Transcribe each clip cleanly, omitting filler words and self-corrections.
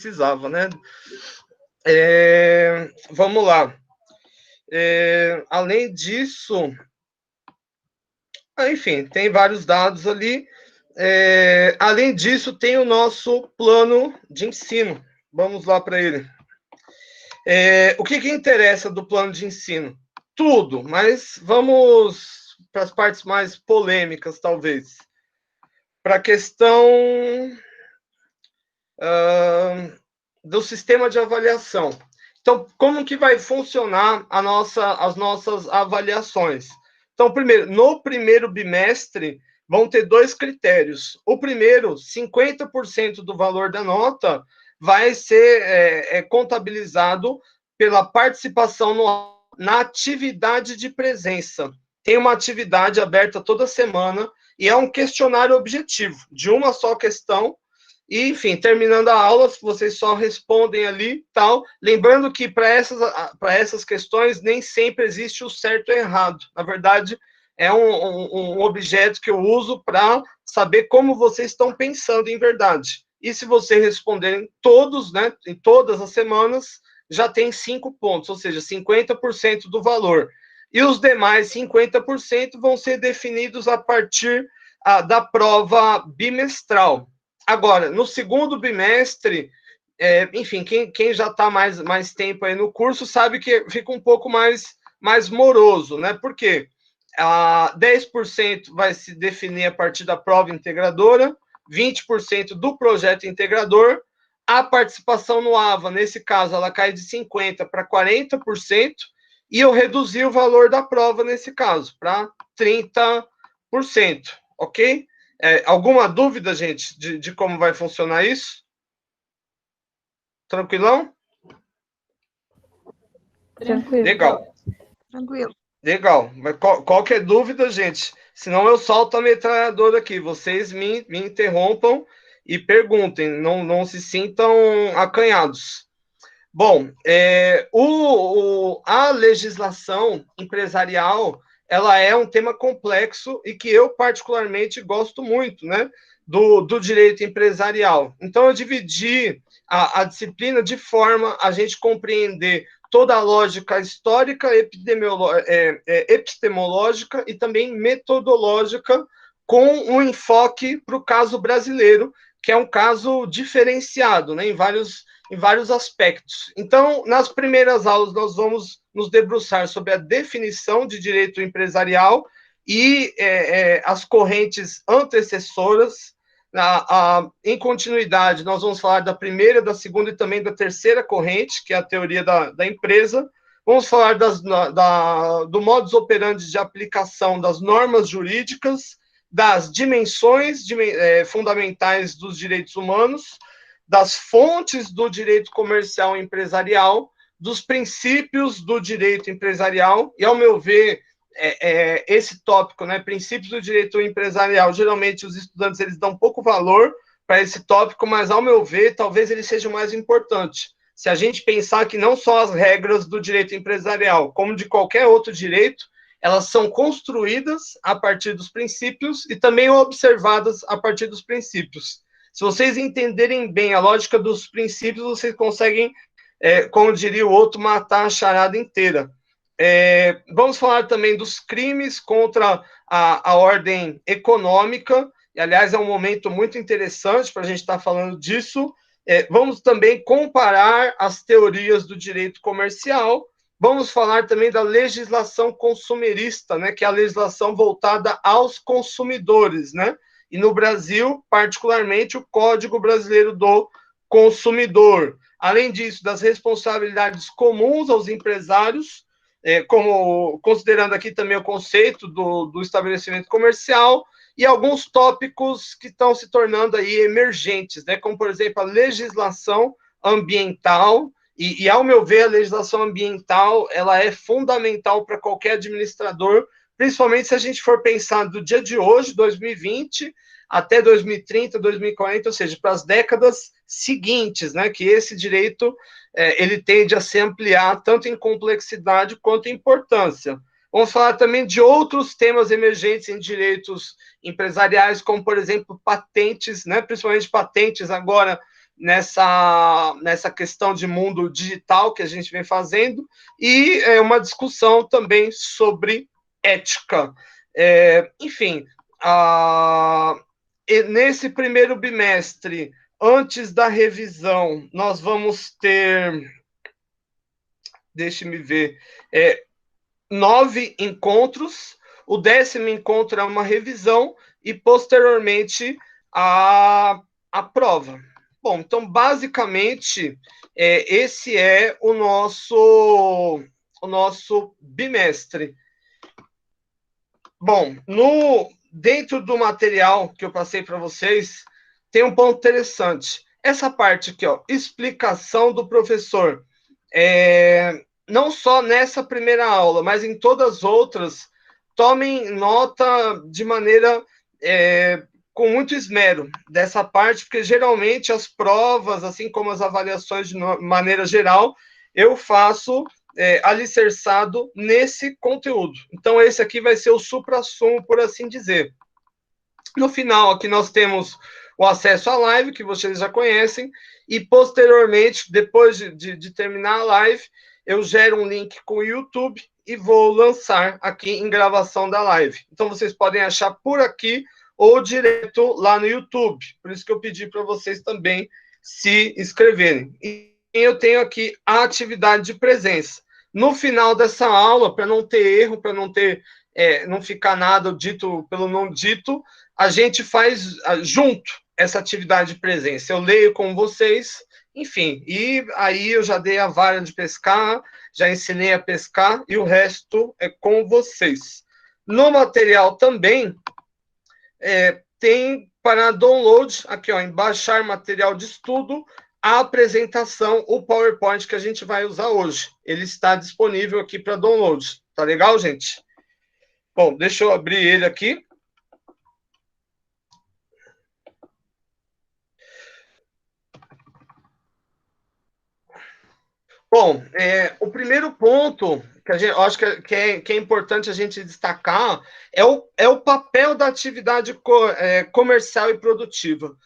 precisava, né? Vamos lá. Além disso, enfim, tem vários dados ali. Além disso, tem o nosso plano de ensino. Vamos lá para ele. O que interessa do plano de ensino? Tudo, mas vamos para as partes mais polêmicas, talvez. Para a questão do sistema de avaliação. Então, como que vai funcionar as nossas avaliações? Então, primeiro, no primeiro bimestre, vão ter dois critérios. O primeiro, 50% do valor da nota vai ser contabilizado pela participação na atividade de presença. Tem uma atividade aberta toda semana e é um questionário objetivo, de uma só questão. E, enfim, terminando a aula, vocês só respondem ali, tal. Lembrando que para essas questões nem sempre existe o certo e errado. Na verdade, é um objeto que eu uso para saber como vocês estão pensando em verdade. E se vocês responderem todos, né, em todas as semanas, já tem 5 pontos, ou seja, 50% do valor. E os demais 50% vão ser definidos a partir da prova bimestral. Agora, no segundo bimestre, enfim, quem já está mais tempo aí no curso sabe que fica um pouco mais moroso, né? Por quê? 10% vai se definir a partir da prova integradora, 20% do projeto integrador. A participação no AVA, nesse caso, ela cai de 50% para 40%, e eu reduzi o valor da prova, nesse caso, para 30%, ok? Alguma dúvida, gente, de como vai funcionar isso? Tranquilão? Tranquilo. Legal. Tranquilo. Legal. Mas qualquer dúvida, gente, senão eu solto a metralhadora aqui. Vocês me interrompam e perguntem, não se sintam acanhados. Bom, a legislação empresarial, ela é um tema complexo e que eu particularmente gosto muito, né, do direito empresarial. Então, eu dividi a disciplina de forma a gente compreender toda a lógica histórica, epistemológica e também metodológica, com um enfoque para o caso brasileiro, que é um caso diferenciado, né, em vários aspectos. Então, nas primeiras aulas, nós vamos nos debruçar sobre a definição de direito empresarial e as correntes antecessoras. Em continuidade, nós vamos falar da primeira, da segunda e também da terceira corrente, que é a teoria da empresa. Vamos falar do modus operandi de aplicação das normas jurídicas, das dimensões fundamentais dos direitos humanos, das fontes do direito comercial e empresarial, dos princípios do direito empresarial, e, ao meu ver, esse tópico, né, princípios do direito empresarial, geralmente os estudantes eles dão pouco valor para esse tópico, mas, ao meu ver, talvez ele seja o mais importante. Se a gente pensar que não só as regras do direito empresarial, como de qualquer outro direito, elas são construídas a partir dos princípios e também observadas a partir dos princípios. Se vocês entenderem bem a lógica dos princípios, vocês conseguem, como diria o outro, matar a charada inteira. Vamos falar também dos crimes contra a ordem econômica, e, aliás, é um momento muito interessante para a gente estar falando disso. Vamos também comparar as teorias do direito comercial. Vamos falar também da legislação consumerista, né, que é a legislação voltada aos consumidores, né? E no Brasil, particularmente, o Código Brasileiro do Consumidor. Além disso, das responsabilidades comuns aos empresários, considerando aqui também o conceito do estabelecimento comercial, e alguns tópicos que estão se tornando aí emergentes, né, como, por exemplo, a legislação ambiental, e, ao meu ver, a legislação ambiental ela é fundamental para qualquer administrador, principalmente se a gente for pensar do dia de hoje, 2020, até 2030, 2040, ou seja, para as décadas seguintes, né, que esse direito ele tende a se ampliar tanto em complexidade quanto em importância. Vamos falar também de outros temas emergentes em direitos empresariais, como, por exemplo, patentes, né, principalmente patentes agora nessa questão de mundo digital que a gente vem fazendo, e uma discussão também sobre ética. Enfim, nesse primeiro bimestre, antes da revisão, nós vamos ter, deixe-me ver, 9 encontros. O 10º encontro é uma revisão e, posteriormente, a prova. Bom, então, basicamente, esse é o nosso bimestre. Bom, dentro do material que eu passei para vocês, tem um ponto interessante. Essa parte aqui, ó, explicação do professor. Não só nessa primeira aula, mas em todas as outras, tomem nota de maneira com muito esmero dessa parte, porque geralmente as provas, assim como as avaliações de maneira geral, eu faço alicerçado nesse conteúdo. Então, esse aqui vai ser o suprassumo, por assim dizer. No final, aqui nós temos o acesso à live, que vocês já conhecem, e posteriormente, depois de terminar a live, eu gero um link com o YouTube e vou lançar aqui em gravação da live. Então, vocês podem achar por aqui ou direto lá no YouTube. Por isso que eu pedi para vocês também se inscreverem. E eu tenho aqui a atividade de presença. No final dessa aula, para não ter erro, para não ficar nada dito pelo não dito, a gente faz junto essa atividade de presença. Eu leio com vocês, enfim, e aí eu já dei a vara de pescar, já ensinei a pescar, e o resto é com vocês. No material também, tem para download, aqui, ó, em baixar material de estudo, a apresentação, o PowerPoint que a gente vai usar hoje. Ele está disponível aqui para download. Tá legal, gente? Bom, deixa eu abrir ele aqui. Bom, o primeiro ponto que eu acho que é importante a gente destacar é o papel da atividade comercial e produtiva.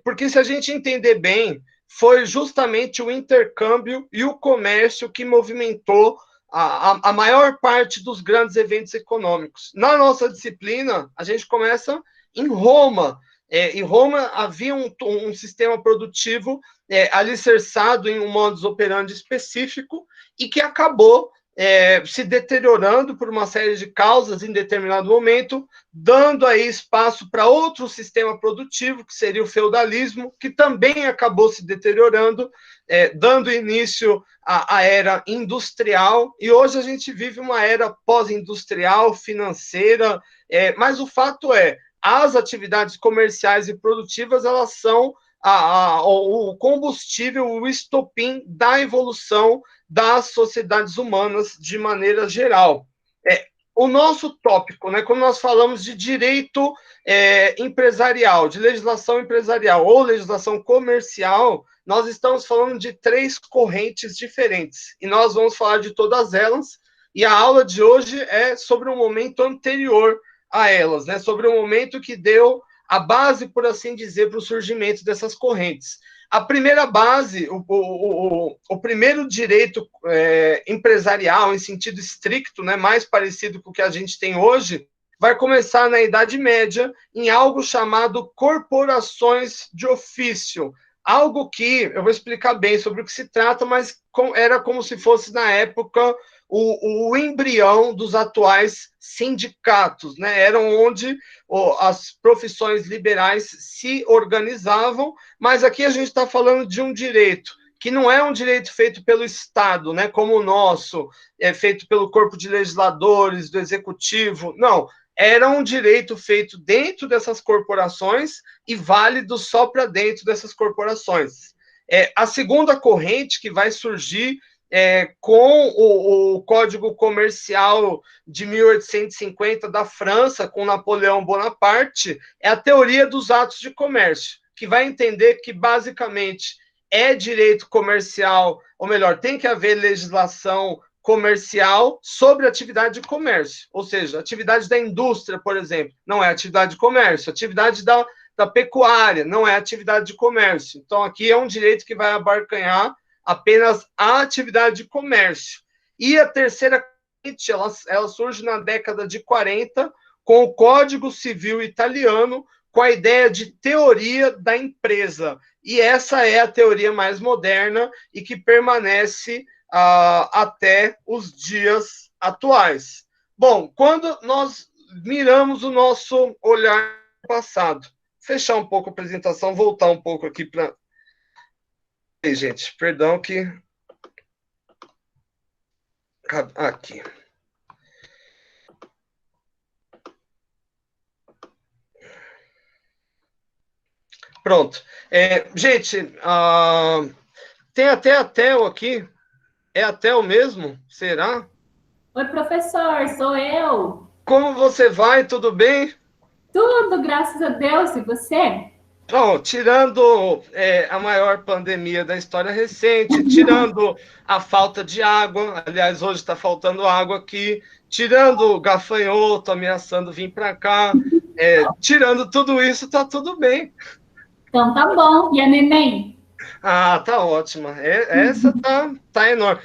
Porque se a gente entender bem, foi justamente o intercâmbio e o comércio que movimentou a maior parte dos grandes eventos econômicos. Na nossa disciplina, a gente começa em Roma. Em Roma havia um sistema produtivo alicerçado em um modus operandi específico e que acabou se deteriorando por uma série de causas em determinado momento, dando aí espaço para outro sistema produtivo, que seria o feudalismo, que também acabou se deteriorando, dando início à era industrial, e hoje a gente vive uma era pós-industrial, financeira, mas o fato é, as atividades comerciais e produtivas, elas são o combustível, o estopim da evolução das sociedades humanas de maneira geral. O nosso tópico, né, quando nós falamos de direito empresarial, de legislação empresarial ou legislação comercial, nós estamos falando de 3 correntes diferentes, e nós vamos falar de todas elas, e a aula de hoje é sobre um momento anterior a elas, né, sobre um momento que deu a base, por assim dizer, para o surgimento dessas correntes. A primeira base, o primeiro direito empresarial, em sentido estricto, né, mais parecido com o que a gente tem hoje, vai começar na Idade Média, em algo chamado corporações de ofício. Algo que, eu vou explicar bem sobre o que se trata, mas era como se fosse, na época, o embrião dos atuais sindicatos, né? Eram onde as profissões liberais se organizavam, mas aqui a gente está falando de um direito que não é um direito feito pelo Estado, né, como o nosso, feito pelo corpo de legisladores, do executivo, não. Era um direito feito dentro dessas corporações e válido só para dentro dessas corporações. A segunda corrente que vai surgir com o Código Comercial de 1850 da França, com Napoleão Bonaparte, é a teoria dos atos de comércio, que vai entender que, basicamente, é direito comercial, ou melhor, tem que haver legislação comercial sobre atividade de comércio, ou seja, atividade da indústria, por exemplo, não é atividade de comércio, atividade da pecuária, não é atividade de comércio. Então, aqui é um direito que vai abarcanhar apenas a atividade de comércio. E a terceira corrente, ela surge na década de 40, com o Código Civil italiano, com a ideia de teoria da empresa. E essa é a teoria mais moderna e que permanece até os dias atuais. Bom, quando nós miramos o nosso olhar passado, fechar um pouco a apresentação, voltar um pouco aqui para... Gente, perdão que... Aqui. Pronto. Gente, tem até a Theo aqui. É a Theo mesmo? Será? Oi, professor, sou eu. Como você vai? Tudo bem? Tudo, graças a Deus. E você? Bom, tirando a maior pandemia da história recente, tirando a falta de água, aliás, hoje está faltando água aqui, tirando o gafanhoto ameaçando vir para cá, tirando tudo isso, tá tudo bem. Então tá bom. E a neném? Ah, tá ótima. Essa tá enorme.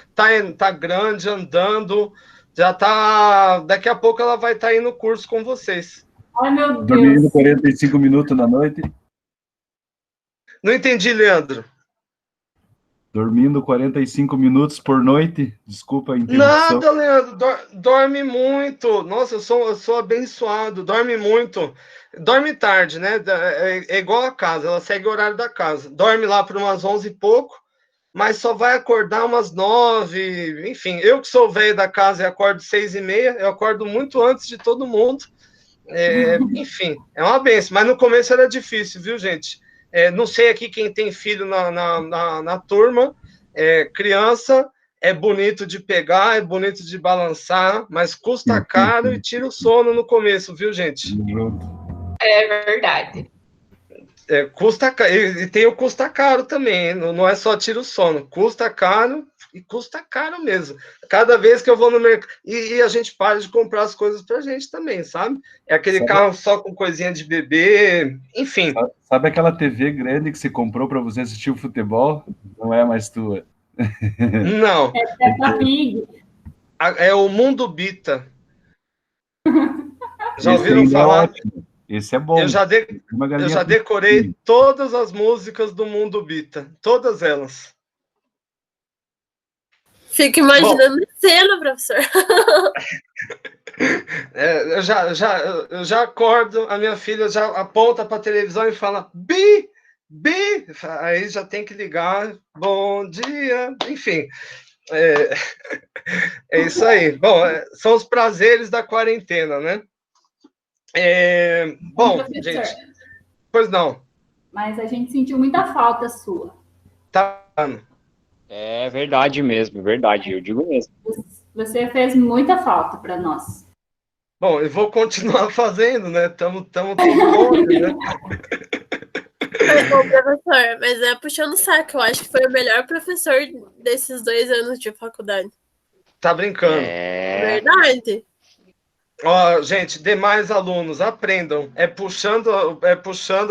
Tá grande, andando. Já tá. Daqui a pouco ela vai estar indo no curso com vocês. Ai, meu Deus. Dormindo 45 minutos na noite. Não entendi, Leandro. Dormindo 45 minutos por noite. Desculpa a interrupção. Nada, Leandro. Dorme muito. Nossa, eu sou abençoado. Dorme muito. Dorme tarde, né? É igual a casa. Ela segue o horário da casa. Dorme lá por umas 11 e pouco, mas só vai acordar umas 9. Enfim, eu que sou velho da casa e acordo 6h30, eu acordo muito antes de todo mundo. Enfim, é uma benção. Mas no começo era difícil, viu, gente? Não sei aqui quem tem filho na turma. Criança é bonito de pegar, é bonito de balançar, mas custa caro e tira o sono no começo, viu, gente? É verdade. Custa caro. E tem o custa caro também, não é só tira o sono. Custa caro e custa caro mesmo. Cada vez que eu vou no mercado... E a gente para de comprar as coisas pra gente também, sabe? É aquele carro só com coisinha de bebê, enfim. Sabe aquela TV grande que você comprou para você assistir o futebol? Não é mais tua. Não. É Peppa Pig. É o Mundo Bita. Já ouviram falar? Esse é bom. Eu já decorei todas as músicas do Mundo Bita. Todas elas. Fico imaginando a cena, professor. Eu já acordo, a minha filha já aponta para a televisão e fala Bi, Bi, aí já tem que ligar, bom dia, enfim. É isso aí. Bom, são os prazeres da quarentena, né? Bom, gente, pois não. Mas a gente sentiu muita falta sua. Tá. É verdade mesmo, verdade, eu digo mesmo. Você fez muita falta para nós. Bom, eu vou continuar fazendo, né? Estamos tudo longe, né? Bom, professor, mas puxando o saco, eu acho que foi o melhor professor desses 2 anos de faculdade. Tá brincando. Verdade. Ó, gente, demais alunos, aprendam. É puxando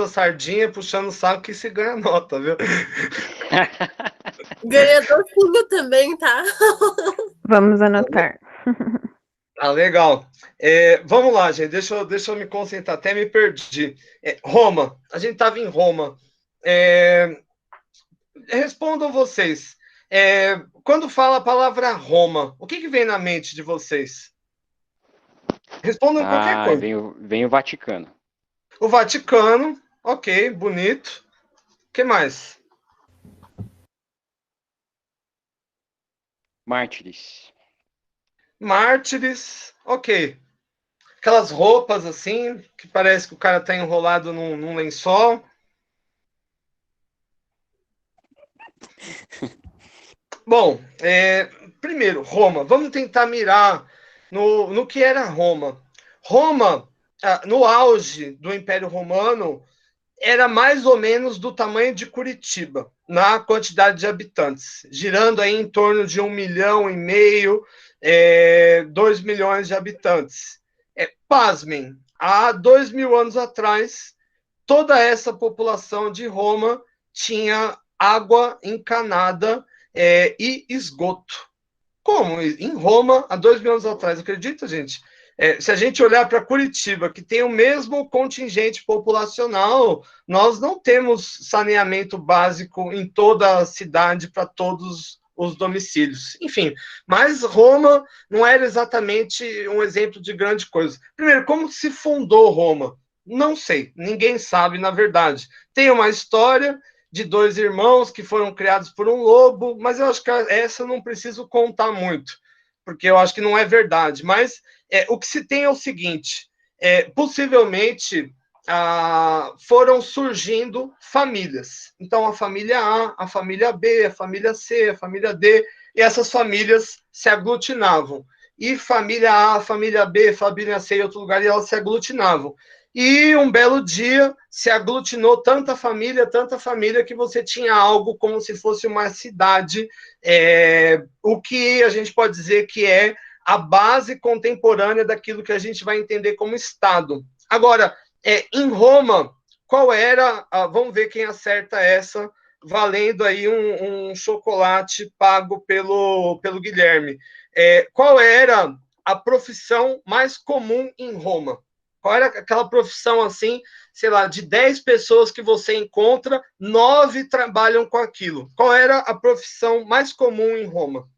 a sardinha, puxando o saco que se ganha nota, viu? Ganha docinho também, tá? Vamos anotar. Legal. Vamos lá, gente. Deixa eu me concentrar. Até me perdi. Roma. A gente estava em Roma. Respondam vocês. Quando fala a palavra Roma, o que vem na mente de vocês? Respondam qualquer coisa. Vem o Vaticano. O Vaticano. Ok, bonito. O que mais? Mártires, ok. Aquelas roupas assim, que parece que o cara tá enrolado num lençol. Bom, primeiro, Roma. Vamos tentar mirar no que era Roma. Roma, no auge do Império Romano, era mais ou menos do tamanho de Curitiba, na quantidade de habitantes, girando aí em torno de 1,5 milhão, 2 milhões de habitantes. Pasmem, há 2.000 anos atrás, toda essa população de Roma tinha água encanada e esgoto. Como? Em Roma, há 2.000 anos atrás, acredita, gente? Se a gente olhar para Curitiba, que tem o mesmo contingente populacional, nós não temos saneamento básico em toda a cidade para todos os domicílios. Enfim, mas Roma não era exatamente um exemplo de grande coisa. Primeiro, como se fundou Roma? Não sei, ninguém sabe, na verdade. Tem uma história de 2 irmãos que foram criados por um lobo, mas eu acho que essa eu não preciso contar muito, porque eu acho que não é verdade. Mas o que se tem é o seguinte, possivelmente foram surgindo famílias. Então, a família A, a família B, a família C, a família D, e essas famílias se aglutinavam. E família A, família B, família C em outro lugar, e elas se aglutinavam. E um belo dia se aglutinou tanta família, que você tinha algo como se fosse uma cidade, o que a gente pode dizer que é a base contemporânea daquilo que a gente vai entender como Estado. Agora, em Roma, qual era, vamos ver quem acerta essa, valendo aí um chocolate pago pelo Guilherme. Qual era a profissão mais comum em Roma? Qual era aquela profissão assim, sei lá, de 10 pessoas que você encontra, 9 trabalham com aquilo? Qual era a profissão mais comum em Roma?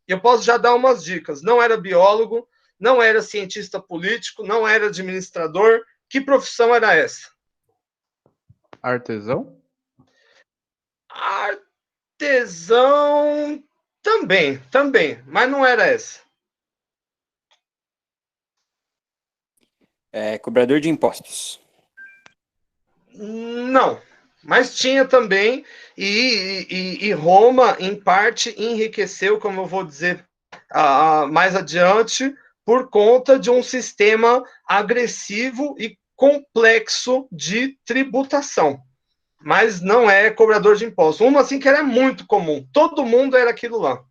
Eu posso já dar umas dicas. Não era biólogo, não era cientista político, não era administrador. Que profissão era essa? Artesão? Artesão também, mas não era essa. Cobrador de impostos. Não, mas tinha também, e Roma, em parte, enriqueceu, como eu vou dizer mais adiante, por conta de um sistema agressivo e complexo de tributação. Mas não é cobrador de impostos. Uma assim que era muito comum. Todo mundo era aquilo lá.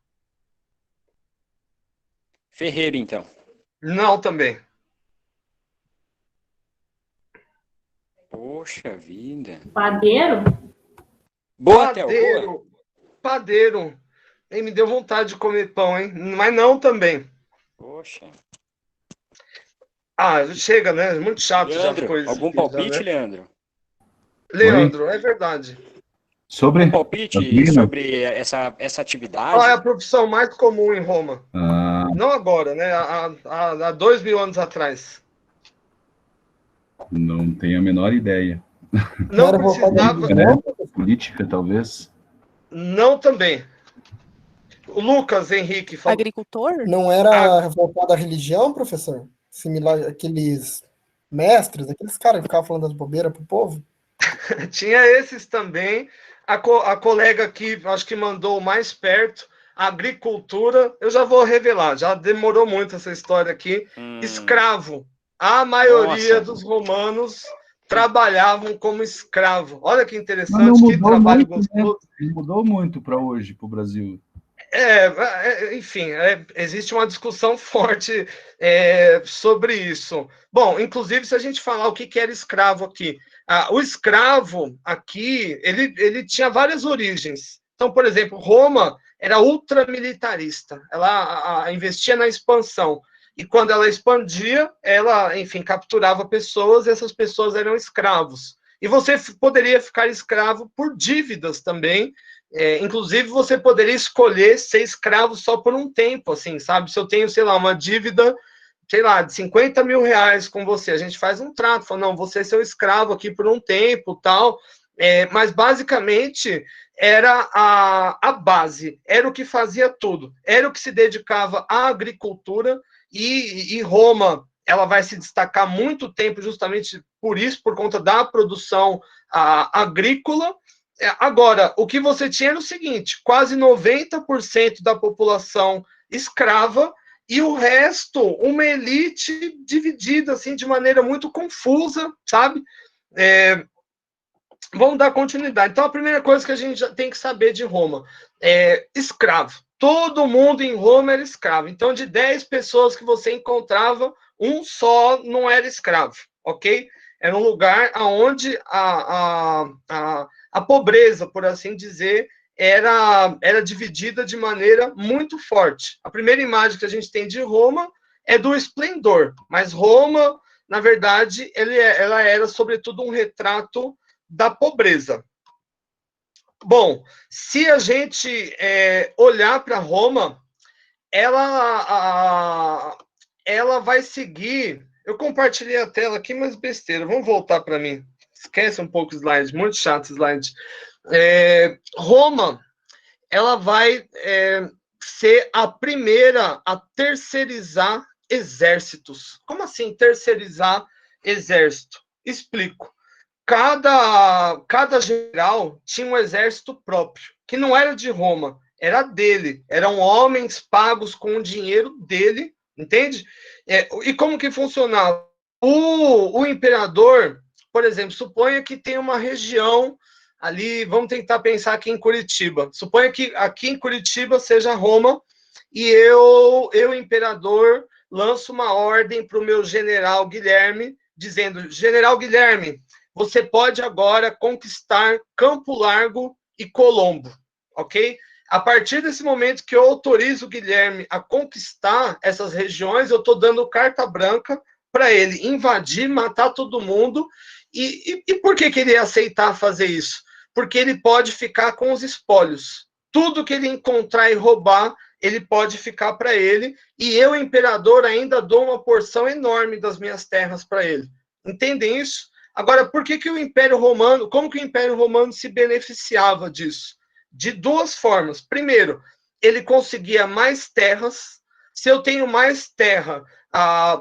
Ferreiro, então. Não, também. Poxa vida. Padeiro? Boa, Theo, boa. Padeiro. Me deu vontade de comer pão, hein? Mas não também. Poxa. Chega, né? Muito chato. Leandro, já ficou isso algum aqui, palpite, já, né? Leandro? É verdade. Sobre? Um palpite sobre essa atividade? Qual é a profissão mais comum em Roma? Não agora, né? Há 2.000 anos atrás. Não tenho a menor ideia. Não precisava. Né? Política, talvez. Não também. O Lucas Henrique falou. Agricultor? Não era voltado à religião, professor? Similar àqueles mestres, aqueles caras que ficavam falando das bobeiras pro povo? Tinha esses também. A colega aqui, acho que mandou mais perto, agricultura. Eu já vou revelar, já demorou muito essa história aqui. Escravo. A maioria dos romanos trabalhavam como escravo. Olha que interessante, que trabalho gostoso. Né? Mudou muito para hoje, para o Brasil. Enfim, existe uma discussão forte sobre isso. Bom, inclusive, se a gente falar o que era escravo aqui, o escravo aqui, ele tinha várias origens. Então, por exemplo, Roma era ultramilitarista, ela investia na expansão, e quando ela expandia, ela, enfim, capturava pessoas, e essas pessoas eram escravos. E você poderia ficar escravo por dívidas também. Inclusive, você poderia escolher ser escravo só por um tempo, assim, sabe? Se eu tenho, sei lá, uma dívida, sei lá, de 50 mil reais com você, a gente faz um trato, fala, não, você é seu escravo aqui por um tempo, tal, mas basicamente era a base, era o que fazia tudo, era o que se dedicava à agricultura, e Roma, ela vai se destacar muito tempo justamente por isso, por conta da produção agrícola. Agora, o que você tinha era o seguinte, quase 90% da população escrava e o resto, uma elite dividida assim, de maneira muito confusa, sabe? Vamos dar continuidade. Então, a primeira coisa que a gente já tem que saber de Roma é escravo. Todo mundo em Roma era escravo. Então, de 10 pessoas que você encontrava, um só não era escravo, ok? Era um lugar onde a pobreza, por assim dizer, era dividida de maneira muito forte. A primeira imagem que a gente tem de Roma é do esplendor, mas Roma, na verdade, ela era, sobretudo, um retrato da pobreza. Bom, se a gente olhar para Roma, ela vai seguir... Eu compartilhei a tela aqui, mas besteira. Vamos voltar para mim. Esquece um pouco o slide, muito chato o slide. Roma, ela vai ser a primeira a terceirizar exércitos. Como assim terceirizar exército? Explico. Cada general tinha um exército próprio, que não era de Roma, era dele. Eram homens pagos com o dinheiro dele, entende? E como que funcionava? O imperador, por exemplo, suponha que tem uma região ali, vamos tentar pensar aqui em Curitiba. Suponha que aqui em Curitiba seja Roma, e eu imperador, lanço uma ordem para o meu general Guilherme, dizendo: General Guilherme, você pode agora conquistar Campo Largo e Colombo, ok? A partir desse momento que eu autorizo o Guilherme a conquistar essas regiões, eu estou dando carta branca para ele invadir, matar todo mundo. E por que ele ia aceitar fazer isso? Porque ele pode ficar com os espólios. Tudo que ele encontrar e roubar, ele pode ficar para ele. E eu, imperador, ainda dou uma porção enorme das minhas terras para ele. Entendem isso? Agora, por que o Império Romano, como que o Império Romano se beneficiava disso? De duas formas. Primeiro, ele conseguia mais terras. Se eu tenho mais terra,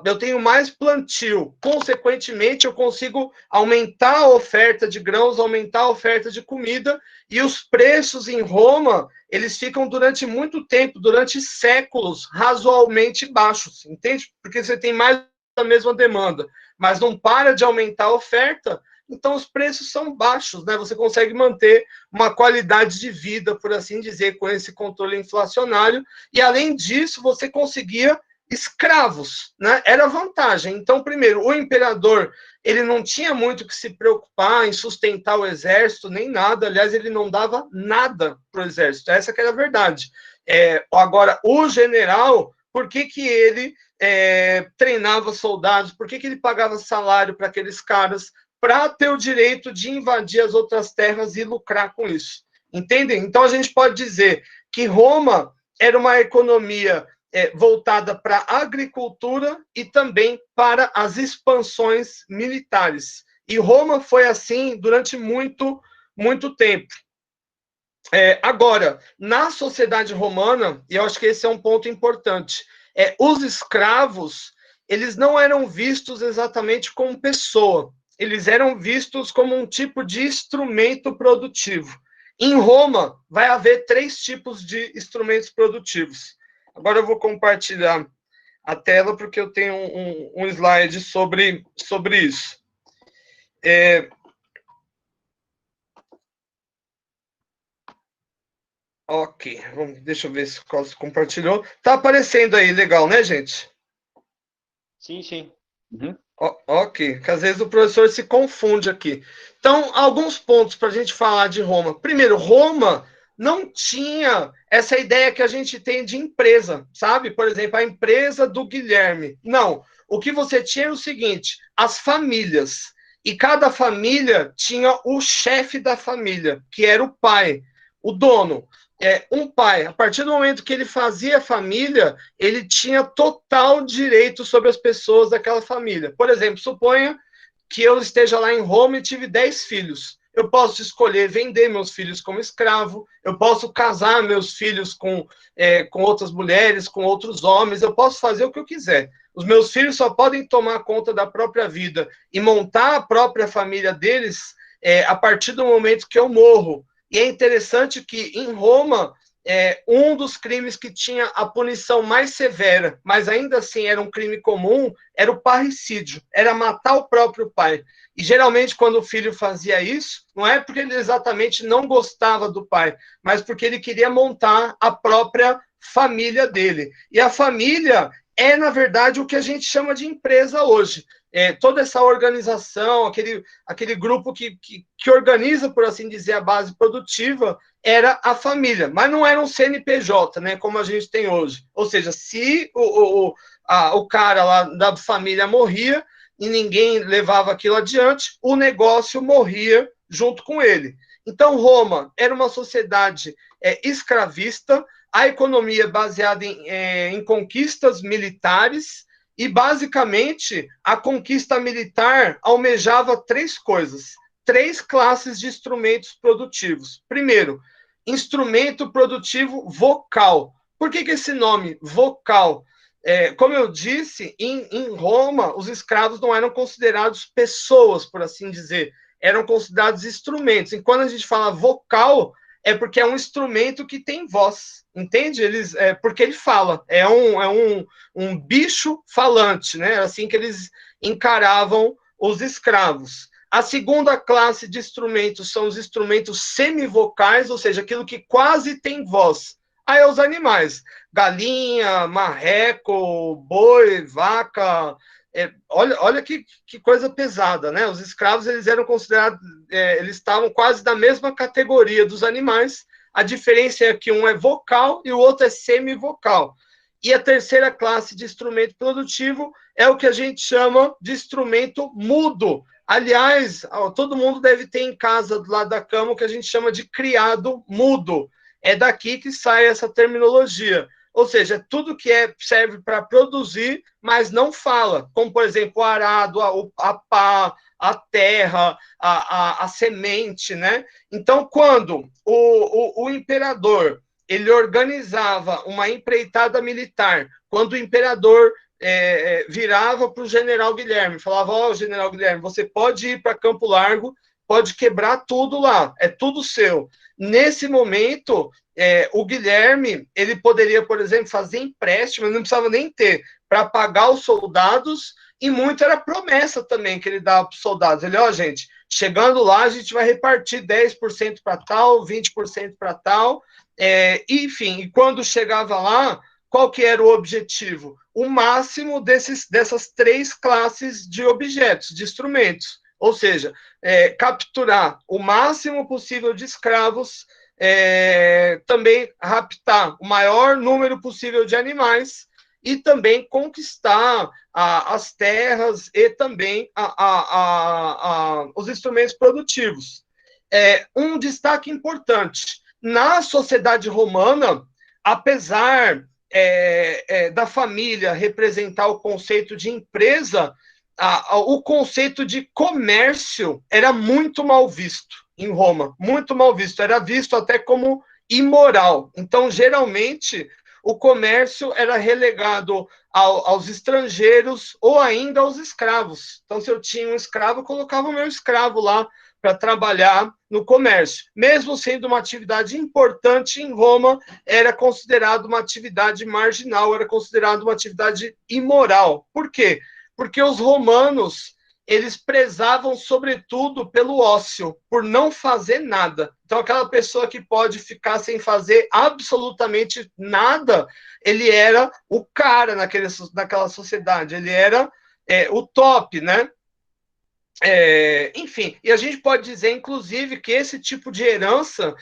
eu tenho mais plantio. Consequentemente, eu consigo aumentar a oferta de grãos, aumentar a oferta de comida, e os preços em Roma, eles ficam durante muito tempo, durante séculos, razoavelmente baixos, entende? Porque você tem mais da mesma demanda, mas não para de aumentar a oferta, então os preços são baixos, né? Você consegue manter uma qualidade de vida, por assim dizer, com esse controle inflacionário, e além disso, você conseguia escravos, né? Era vantagem. Então, primeiro, o imperador, ele não tinha muito que se preocupar em sustentar o exército, nem nada, aliás, ele não dava nada para o exército, essa que era a verdade. Agora, o general, por que ele treinava soldados, por que ele pagava salário para aqueles caras, para ter o direito de invadir as outras terras e lucrar com isso. Entendem? Então, a gente pode dizer que Roma era uma economia voltada para a agricultura e também para as expansões militares. E Roma foi assim durante muito, muito tempo. Agora, na sociedade romana, e eu acho que esse é um ponto importante, os escravos, eles não eram vistos exatamente como pessoa, eles eram vistos como um tipo de instrumento produtivo. Em Roma, vai haver 3 tipos de instrumentos produtivos. Agora eu vou compartilhar a tela, porque eu tenho um slide sobre isso. Ok, deixa eu ver se o Costa compartilhou. Tá aparecendo aí, legal, né, gente? Sim, sim. Uhum. Ok, que às vezes o professor se confunde aqui. Então, alguns pontos para a gente falar de Roma. Primeiro, Roma não tinha essa ideia que a gente tem de empresa, sabe? Por exemplo, a empresa do Guilherme. Não, o que você tinha é o seguinte, as famílias. E cada família tinha o chefe da família, que era o pai, o dono. Um pai, a partir do momento que ele fazia família, ele tinha total direito sobre as pessoas daquela família. Por exemplo, suponha que eu esteja lá em Roma e tive 10 filhos. Eu posso escolher vender meus filhos como escravo, eu posso casar meus filhos com outras mulheres, com outros homens, eu posso fazer o que eu quiser. Os meus filhos só podem tomar conta da própria vida e montar a própria família deles a partir do momento que eu morro. E é interessante que, em Roma, um dos crimes que tinha a punição mais severa, mas ainda assim era um crime comum, era o parricídio, era matar o próprio pai. E, geralmente, quando o filho fazia isso, não é porque ele exatamente não gostava do pai, mas porque ele queria montar a própria família dele. E a família é, na verdade, o que a gente chama de empresa hoje. Toda essa organização, aquele grupo que organiza, por assim dizer, a base produtiva, era a família, mas não era um CNPJ, né, como a gente tem hoje. Ou seja, se o cara lá da família morria e ninguém levava aquilo adiante, o negócio morria junto com ele. Então, Roma era uma sociedade escravista, a economia baseada em conquistas militares, e, basicamente, a conquista militar almejava 3 coisas, 3 classes de instrumentos produtivos. Primeiro, instrumento produtivo vocal. Por que esse nome, vocal? Como eu disse, em Roma, os escravos não eram considerados pessoas, por assim dizer, eram considerados instrumentos. E quando a gente fala vocal, é porque é um instrumento que tem voz, entende? Porque ele fala, é um bicho falante, né? Assim que eles encaravam os escravos. A segunda classe de instrumentos são os instrumentos semivocais, ou seja, aquilo que quase tem voz. Aí os animais, galinha, marreco, boi, vaca. Olha que coisa pesada, né? Os escravos, eles eram considerados, eles estavam quase na mesma categoria dos animais. A diferença é que um é vocal e o outro é semivocal. E a terceira classe de instrumento produtivo é o que a gente chama de instrumento mudo. Aliás, todo mundo deve ter em casa, do lado da cama, o que a gente chama de criado mudo. É daqui que sai essa terminologia. Ou seja, tudo que serve para produzir, mas não fala. Como, por exemplo, o arado, a pá, a terra, a semente, né? Então, quando o imperador ele organizava uma empreitada militar, quando o imperador virava para o general Guilherme, falava, general Guilherme, você pode ir para Campo Largo, pode quebrar tudo lá, é tudo seu. Nesse momento, o Guilherme, ele poderia, por exemplo, fazer empréstimo, não precisava nem ter, para pagar os soldados, e muito era promessa também que ele dava para os soldados. Ele, gente, chegando lá, a gente vai repartir 10% para tal, 20% para tal, enfim, e quando chegava lá, qual que era o objetivo? O máximo dessas 3 classes de objetos, de instrumentos. Ou seja, capturar o máximo possível de escravos, também raptar o maior número possível de animais e também conquistar as terras e também os instrumentos produtivos. Um destaque importante, na sociedade romana, apesar da família representar o conceito de empresa, o conceito de comércio era muito mal visto em Roma, muito mal visto, era visto até como imoral. Então, geralmente, o comércio era relegado aos estrangeiros ou ainda aos escravos. Então, se eu tinha um escravo, eu colocava o meu escravo lá para trabalhar no comércio. Mesmo sendo uma atividade importante em Roma, era considerado uma atividade marginal, era considerado uma atividade imoral. Por quê? Porque os romanos, eles prezavam, sobretudo, pelo ócio, por não fazer nada. Então, aquela pessoa que pode ficar sem fazer absolutamente nada, ele era o cara naquela sociedade, ele era o top, né? Enfim, e a gente pode dizer, inclusive, que esse tipo de herança,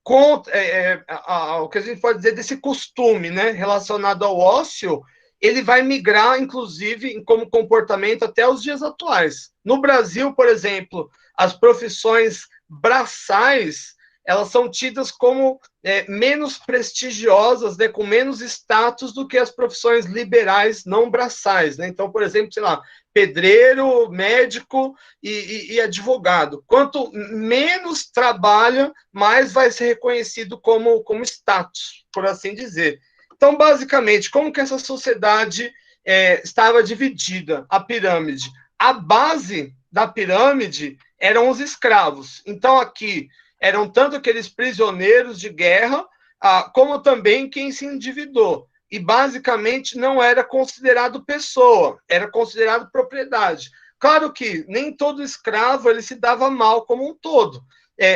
o que a gente pode dizer desse costume, né, relacionado ao ócio, ele vai migrar, inclusive, como comportamento até os dias atuais. No Brasil, por exemplo, as profissões braçais, elas são tidas como menos prestigiosas, né, com menos status do que as profissões liberais não braçais, né? Então, por exemplo, sei lá, pedreiro, médico e advogado. Quanto menos trabalha, mais vai ser reconhecido como status, por assim dizer. Então, basicamente, como que essa sociedade estava dividida, a pirâmide? A base da pirâmide eram os escravos. Então, aqui eram tanto aqueles prisioneiros de guerra, como também quem se endividou. E, basicamente, não era considerado pessoa, era considerado propriedade. Claro que nem todo escravo ele se dava mal como um todo.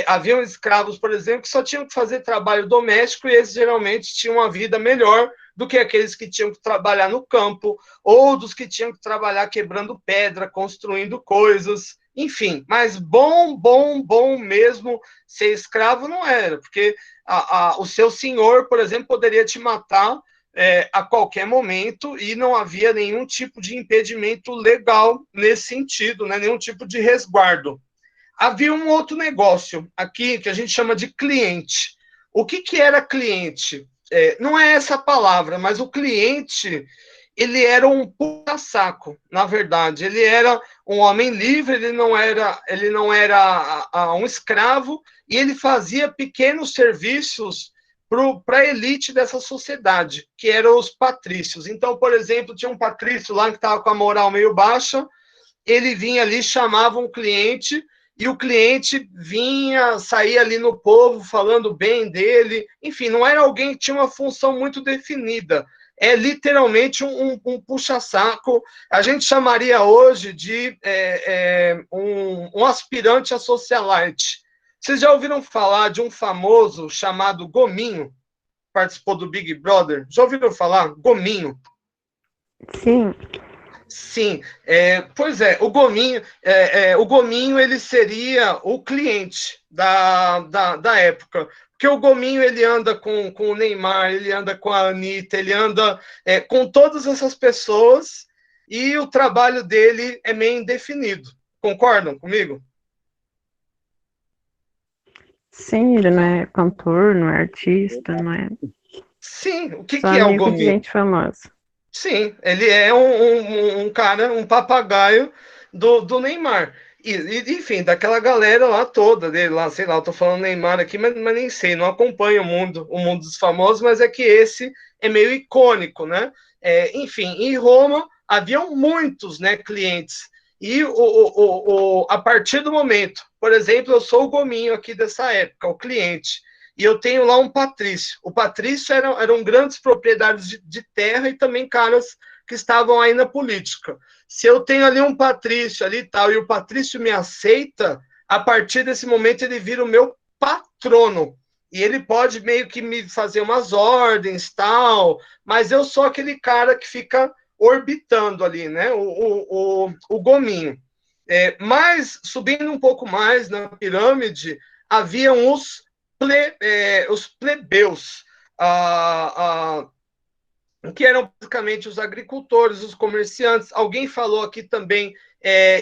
Haviam escravos, por exemplo, que só tinham que fazer trabalho doméstico e esses geralmente tinham uma vida melhor do que aqueles que tinham que trabalhar no campo, ou dos que tinham que trabalhar quebrando pedra, construindo coisas, enfim. Mas bom mesmo ser escravo não era, porque o seu senhor, por exemplo, poderia te matar a qualquer momento e não havia nenhum tipo de impedimento legal nesse sentido, né? Nenhum tipo de resguardo. Havia um outro negócio aqui que a gente chama de cliente. O que era cliente? Não é essa palavra, mas o cliente, ele era um puta-saco, na verdade. Ele era um homem livre, ele não era um escravo, e ele fazia pequenos serviços para a elite dessa sociedade, que eram os patrícios. Então, por exemplo, tinha um patrício lá que estava com a moral meio baixa, ele vinha ali, chamava um cliente, e o cliente saía ali no povo falando bem dele. Enfim, não era alguém que tinha uma função muito definida. É literalmente um puxa-saco. A gente chamaria hoje de um aspirante a socialite. Vocês já ouviram falar de um famoso chamado Gominho? Participou do Big Brother. Já ouviram falar? Gominho. Sim. Sim, pois é, o Gominho ele seria o cliente da época, porque o Gominho ele anda com o Neymar, ele anda com a Anitta, ele anda com todas essas pessoas, e o trabalho dele é meio indefinido. Concordam comigo? Sim, ele não é cantor, não é artista, não é Sim, o que só é o amigo de Gominho? gente famosa. Sim, ele é um cara, um papagaio do Neymar. Enfim, daquela galera lá toda dele, lá, sei lá, eu tô falando Neymar aqui, mas nem sei, não acompanho o mundo dos famosos, mas é que esse é meio icônico, né? Enfim, em Roma haviam muitos, né, clientes. E a partir do momento, por exemplo, eu sou o Gominho aqui dessa época, o cliente. E eu tenho lá um patrício. O patrício eram grandes proprietários de terra e também caras que estavam aí na política. Se eu tenho ali um patrício ali e tal, e o patrício me aceita, a partir desse momento ele vira o meu patrono. E ele pode meio que me fazer umas ordens, tal, mas eu sou aquele cara que fica orbitando ali, né? O gominho. Mas, subindo um pouco mais na pirâmide, haviam os plebeus, que eram basicamente os agricultores, os comerciantes. Alguém falou aqui também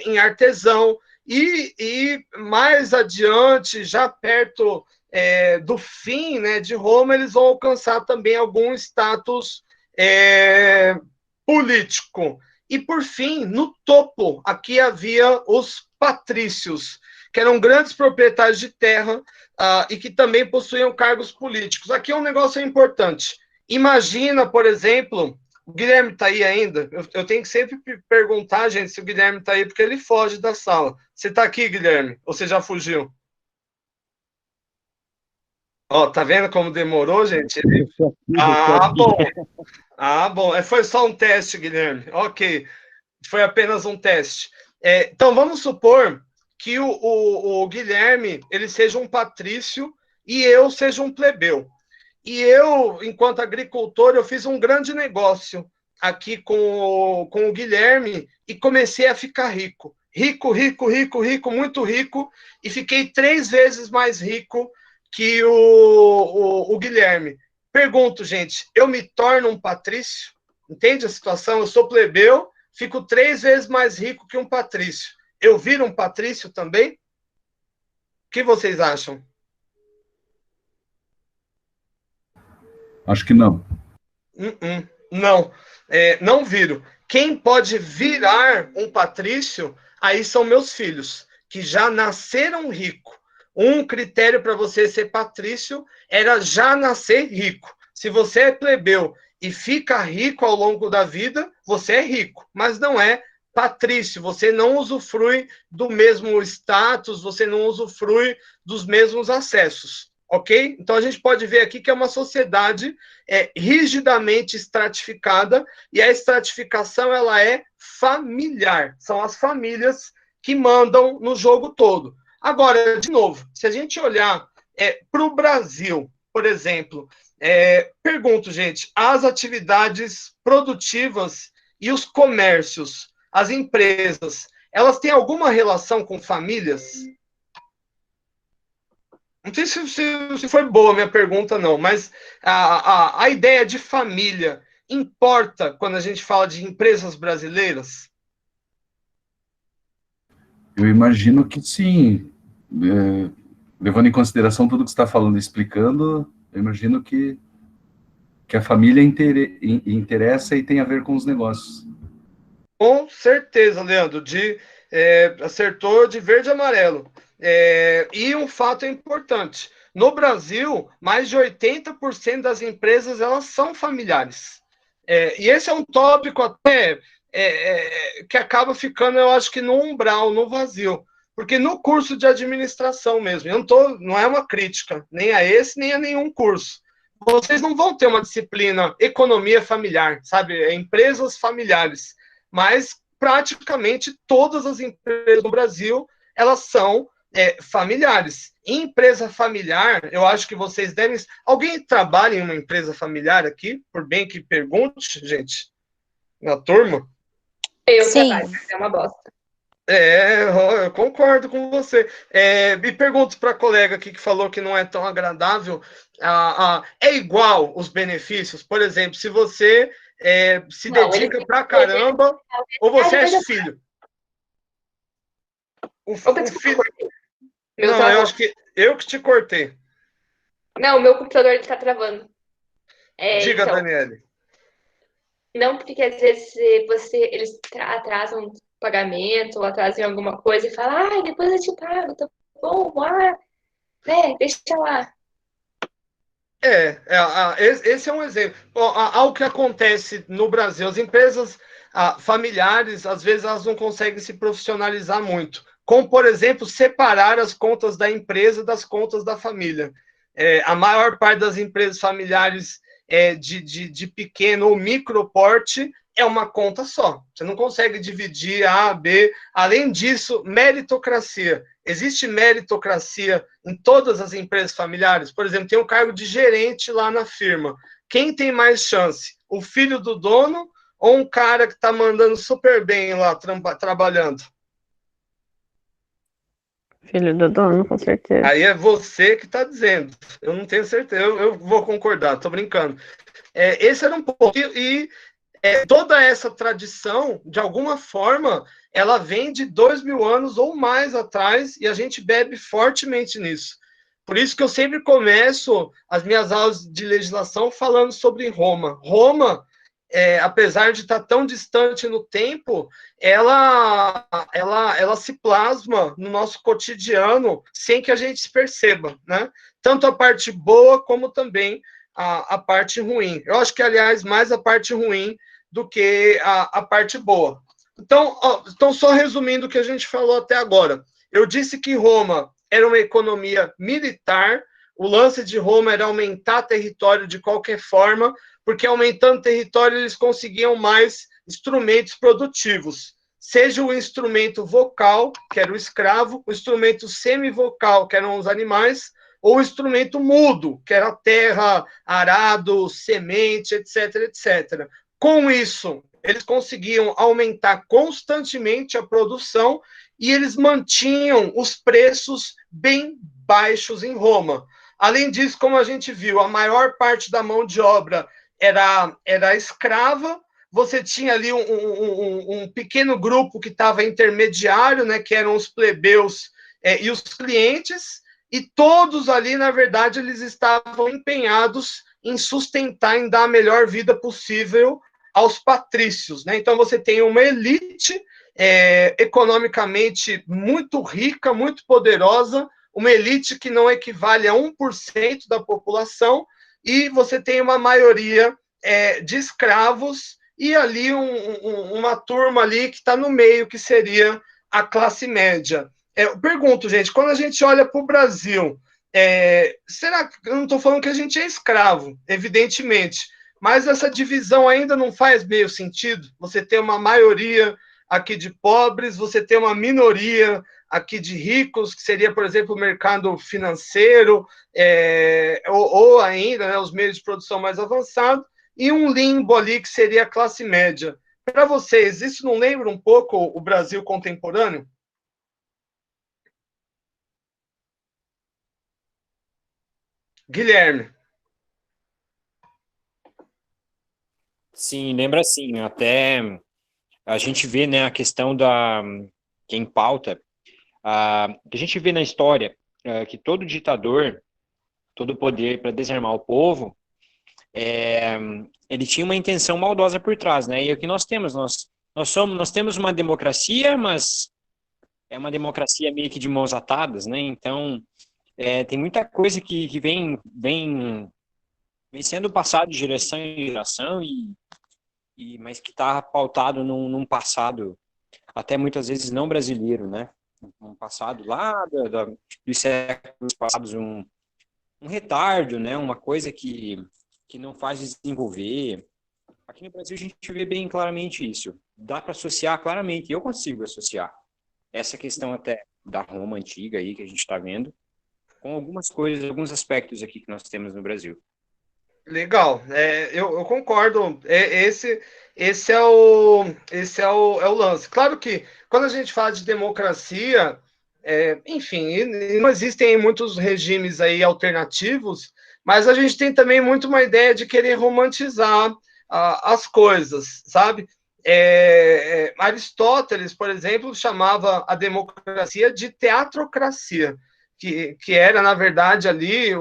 em artesão, e mais adiante, já perto do fim, né, de Roma, eles vão alcançar também algum status político. E, por fim, no topo, aqui havia os patrícios, que eram grandes proprietários de terra, e que também possuíam cargos políticos. Aqui é um negócio importante. Imagina, por exemplo, o Guilherme está aí ainda? Eu tenho que sempre perguntar, gente, se o Guilherme está aí, porque ele foge da sala. Você está aqui, Guilherme? Ou você já fugiu? Ó, tá vendo como demorou, gente? Bom. Foi só um teste, Guilherme. Ok. Foi apenas um teste. Então, vamos supor que o Guilherme ele seja um patrício e eu seja um plebeu. E eu, enquanto agricultor, eu fiz um grande negócio aqui com o Guilherme e comecei a ficar rico. Rico, muito rico, e fiquei 3 vezes mais rico que o Guilherme. Pergunto, gente, eu me torno um patrício? Entende a situação? Eu sou plebeu, fico 3 vezes mais rico que um patrício. Eu viro um patrício também? O que vocês acham? Acho que não. Não, não viro. Quem pode virar um patrício, aí são meus filhos, que já nasceram ricos. Um critério para você ser patrício era já nascer rico. Se você é plebeu e fica rico ao longo da vida, você é rico, mas não é patrício. Você não usufrui do mesmo status, você não usufrui dos mesmos acessos. Ok? Então a gente pode ver aqui que é uma sociedade rigidamente estratificada, e a estratificação ela é familiar. São as famílias que mandam no jogo todo. Agora, de novo, se a gente olhar para o Brasil, por exemplo, Pergunto, gente, as atividades produtivas e os comércios, as empresas, elas têm alguma relação com famílias? Não sei se foi boa a minha pergunta, não, mas a ideia de família importa quando a gente fala de empresas brasileiras? Eu imagino que sim. Levando em consideração tudo que você está falando e explicando, eu imagino que a família interessa e tem a ver com os negócios. Com certeza, Leandro, acertou de verde e amarelo. E um fato importante, no Brasil, mais de 80% das empresas elas são familiares. E esse é um tópico até que acaba ficando, eu acho que no umbral, no vazio. Porque no curso de administração mesmo, não é uma crítica, nem a esse, nem a nenhum curso. Vocês não vão ter uma disciplina economia familiar, sabe? Empresas familiares. Mas praticamente todas as empresas no Brasil, elas são familiares. Em empresa familiar, eu acho que vocês devem... Alguém trabalha em uma empresa familiar aqui? Por bem que pergunte, gente, na turma? Eu trabalho, é uma bosta. Eu concordo com você. Me pergunto para a colega aqui que falou que não é tão agradável. É igual os benefícios? Por exemplo, se você se dedica pra caramba, ou você é filho? O filho... Não, eu acho que eu que te cortei. Não, o meu computador ele tá travando. Diga, então, Daniele. Não, porque às vezes eles atrasam o pagamento, ou atrasam alguma coisa e falam, depois eu te pago, tá bom, deixa lá. Esse é um exemplo. Algo que acontece no Brasil, as empresas familiares, às vezes, elas não conseguem se profissionalizar muito. Como, por exemplo, separar as contas da empresa das contas da família. A maior parte das empresas familiares de pequeno ou micro porte é uma conta só. Você não consegue dividir A, B. Além disso, meritocracia. Existe meritocracia em todas as empresas familiares? Por exemplo, tem um cargo de gerente lá na firma. Quem tem mais chance? O filho do dono ou um cara que está mandando super bem lá trabalhando? Filho do dono, com certeza. Aí é você que está dizendo. Eu não tenho certeza. Eu vou concordar, estou brincando. Esse era um ponto. E toda essa tradição, de alguma forma, ela vem de 2000 anos ou mais atrás, e a gente bebe fortemente nisso. Por isso que eu sempre começo as minhas aulas de legislação falando sobre Roma. Roma, apesar de estar tão distante no tempo, ela se plasma no nosso cotidiano sem que a gente se perceba, né? Tanto a parte boa como também a parte ruim. Eu acho que, aliás, mais a parte ruim do que a parte boa. Então, só resumindo o que a gente falou até agora. Eu disse que Roma era uma economia militar, o lance de Roma era aumentar território de qualquer forma, porque aumentando território eles conseguiam mais instrumentos produtivos. Seja o instrumento vocal, que era o escravo, o instrumento semivocal, que eram os animais, ou o instrumento mudo, que era a terra, arado, semente, etc, etc. Com isso, eles conseguiam aumentar constantemente a produção e eles mantinham os preços bem baixos em Roma. Além disso, como a gente viu, a maior parte da mão de obra era escrava. Você tinha ali um pequeno grupo que estava intermediário, né, que eram os plebeus e os clientes, e todos ali, na verdade, eles estavam empenhados em sustentar, em dar a melhor vida possível aos patrícios, né? Então, você tem uma elite economicamente muito rica, muito poderosa, uma elite que não equivale a 1% da população, e você tem uma maioria de escravos, e ali uma turma ali que está no meio, que seria a classe média. Eu pergunto, gente, quando a gente olha para o Brasil, será que... Eu não estou falando que a gente é escravo, evidentemente, mas essa divisão ainda não faz meio sentido? Você tem uma maioria aqui de pobres, você tem uma minoria aqui de ricos, que seria, por exemplo, o mercado financeiro, ou ainda, né, os meios de produção mais avançados, e um limbo ali que seria a classe média. Para vocês, isso não lembra um pouco o Brasil contemporâneo? Guilherme. Sim, lembra sim. Até a gente vê, né, a questão da quem pauta, que a gente vê na história que todo ditador, todo poder para desarmar o povo, ele tinha uma intenção maldosa por trás, né? E é o que nós temos, nós temos uma democracia, mas é uma democracia meio que de mãos atadas, né? Então, tem muita coisa que vem sendo passado de geração em geração, mas que está pautado num passado até muitas vezes não brasileiro, né? Um passado lá dos séculos passados, um retardo, né? Uma coisa que não faz desenvolver. Aqui no Brasil a gente vê bem claramente isso. Dá para associar claramente, eu consigo associar essa questão até da Roma antiga aí que a gente está vendo, com algumas coisas, alguns aspectos aqui que nós temos no Brasil. Legal, eu concordo. Esse é o lance. Claro que quando a gente fala de democracia, enfim, não existem muitos regimes aí alternativos, mas a gente tem também muito uma ideia de querer romantizar as coisas, sabe? Aristóteles, por exemplo, chamava a democracia de teatrocracia. Que era, na verdade, ali,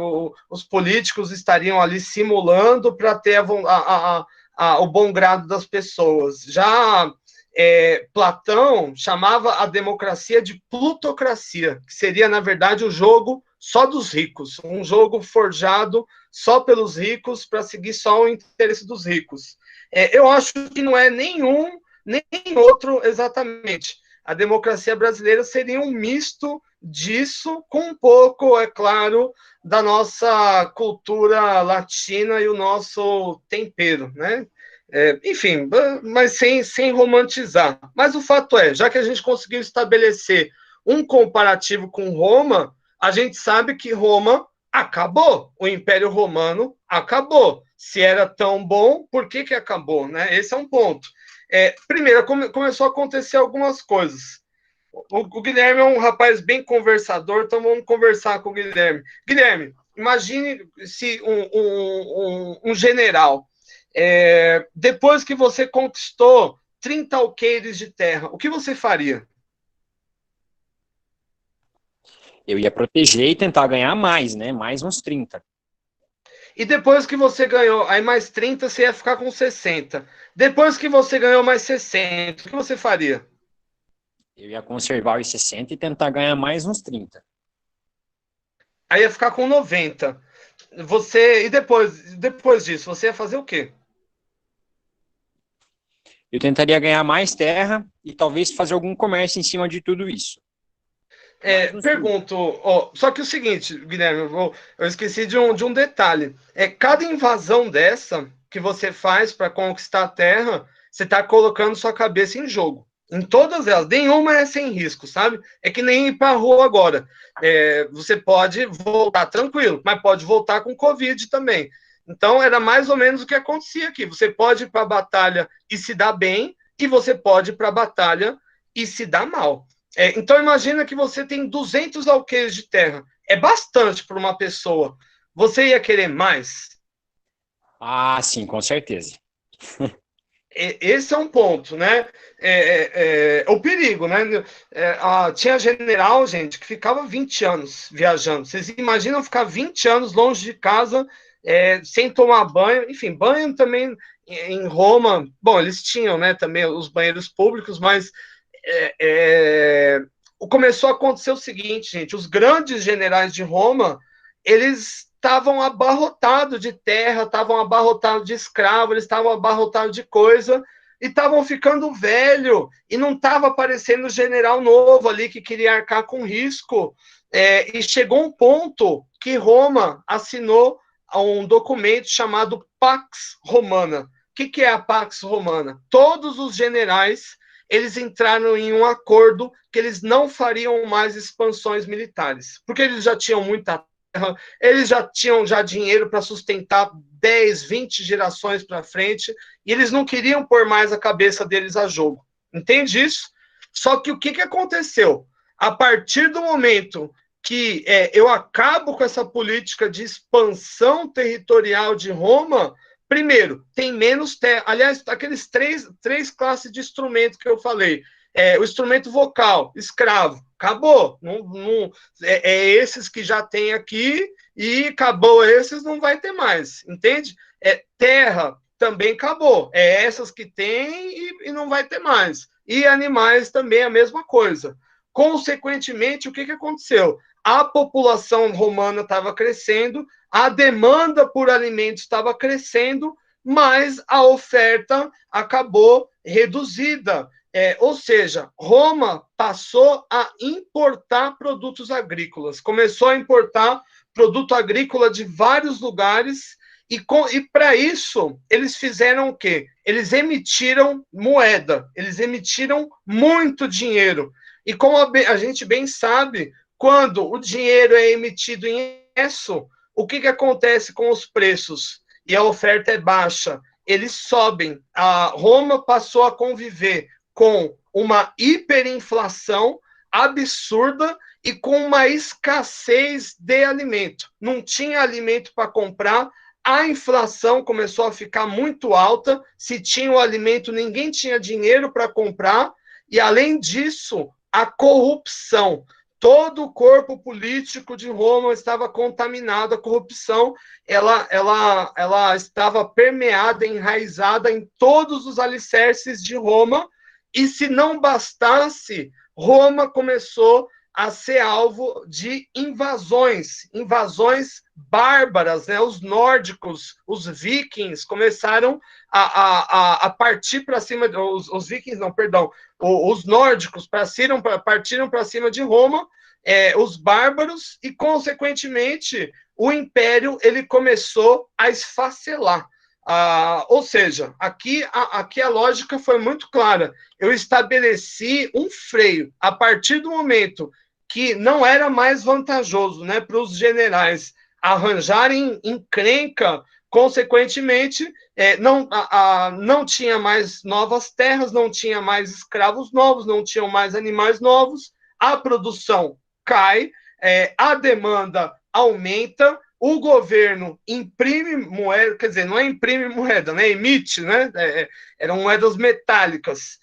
os políticos estariam ali simulando para ter o bom grado das pessoas. Já Platão chamava a democracia de plutocracia, que seria, na verdade, o jogo só dos ricos, um jogo forjado só pelos ricos para seguir só o interesse dos ricos. Eu acho que não é nenhum nem outro exatamente. A democracia brasileira seria um misto disso, com um pouco, é claro, da nossa cultura latina e o nosso tempero, né? Enfim, mas sem romantizar. Mas o fato é, já que a gente conseguiu estabelecer um comparativo com Roma, a gente sabe que Roma acabou, o Império Romano acabou. Se era tão bom, por que acabou, né? Esse é um ponto. Primeiro, começou a acontecer algumas coisas. O Guilherme é um rapaz bem conversador, então vamos conversar com o Guilherme. Guilherme, imagine se um general, depois que você conquistou 30 alqueires de terra, o que você faria? Eu ia proteger e tentar ganhar mais, né? Mais uns 30. E depois que você ganhou, aí mais 30, você ia ficar com 60. Depois que você ganhou mais 60, o que você faria? Eu ia conservar os 60 e tentar ganhar mais uns 30. Aí ia ficar com 90. E depois disso, você ia fazer o quê? Eu tentaria ganhar mais terra e talvez fazer algum comércio em cima de tudo isso. Pergunto, só que o seguinte, Guilherme, eu esqueci de um detalhe. Cada invasão dessa que você faz para conquistar a terra, você está colocando sua cabeça em jogo. Em todas elas, nenhuma é sem risco, sabe? É que nem ir para a rua agora. Você pode voltar tranquilo, mas pode voltar com Covid também. Então, era mais ou menos o que acontecia aqui. Você pode ir para a batalha e se dar bem, e você pode ir para a batalha e se dar mal. Então, imagina que você tem 200 alqueires de terra. É bastante para uma pessoa. Você ia querer mais? Ah, sim, com certeza. Esse é um ponto, né? O perigo, né? Tinha general, gente, que ficava 20 anos viajando. Vocês imaginam ficar 20 anos longe de casa, sem tomar banho? Enfim, banho também em Roma. Bom, eles tinham, né, também os banheiros públicos, mas começou a acontecer o seguinte, gente: os grandes generais de Roma, eles estavam abarrotados de terra, estavam abarrotados de escravo, eles estavam abarrotados de coisa, e estavam ficando velho, e não estava aparecendo general novo ali que queria arcar com risco, e chegou um ponto que Roma assinou um documento chamado Pax Romana. O que é a Pax Romana? Todos os generais eles entraram em um acordo que eles não fariam mais expansões militares, porque eles já tinham muita terra, eles já tinham dinheiro para sustentar 10, 20 gerações para frente, e eles não queriam pôr mais a cabeça deles a jogo. Entende isso? Só que o que aconteceu? A partir do momento que eu acabo com essa política de expansão territorial de Roma, primeiro, tem menos terra. Aliás, aqueles três classes de instrumento que eu falei. O instrumento vocal, escravo, acabou. Esses que já tem aqui, e acabou esses, não vai ter mais, entende? Terra também acabou. Essas que tem e não vai ter mais. E animais também a mesma coisa. Consequentemente, o que aconteceu? A população romana estava crescendo, a demanda por alimentos estava crescendo, mas a oferta acabou reduzida. Ou seja, Roma passou a importar produtos agrícolas, começou a importar produto agrícola de vários lugares, e para isso, eles fizeram o quê? Eles emitiram moeda, eles emitiram muito dinheiro. E como a gente bem sabe, quando o dinheiro é emitido em excesso, o que acontece com os preços? E a oferta é baixa, eles sobem. A Roma passou a conviver com uma hiperinflação absurda e com uma escassez de alimento. Não tinha alimento para comprar, a inflação começou a ficar muito alta, se tinha o alimento, ninguém tinha dinheiro para comprar, e além disso, a corrupção. Todo o corpo político de Roma estava contaminado, a corrupção ela estava permeada, enraizada em todos os alicerces de Roma, e se não bastasse, Roma começou a ser alvo de invasões bárbaras, né? Os nórdicos, os vikings, começaram a partir para cima, os vikings não, perdão, os nórdicos partiram para cima de Roma, os bárbaros, e, consequentemente, o império ele começou a esfacelar. Ou seja, aqui a lógica foi muito clara. Eu estabeleci um freio. A partir do momento que não era mais vantajoso, né, para os generais arranjarem encrenca, consequentemente, não tinha mais novas terras, não tinha mais escravos novos, não tinham mais animais novos, a produção cai, a demanda aumenta, o governo imprime moeda, quer dizer, não é imprime moeda, né? Emite, né? Eram moedas metálicas.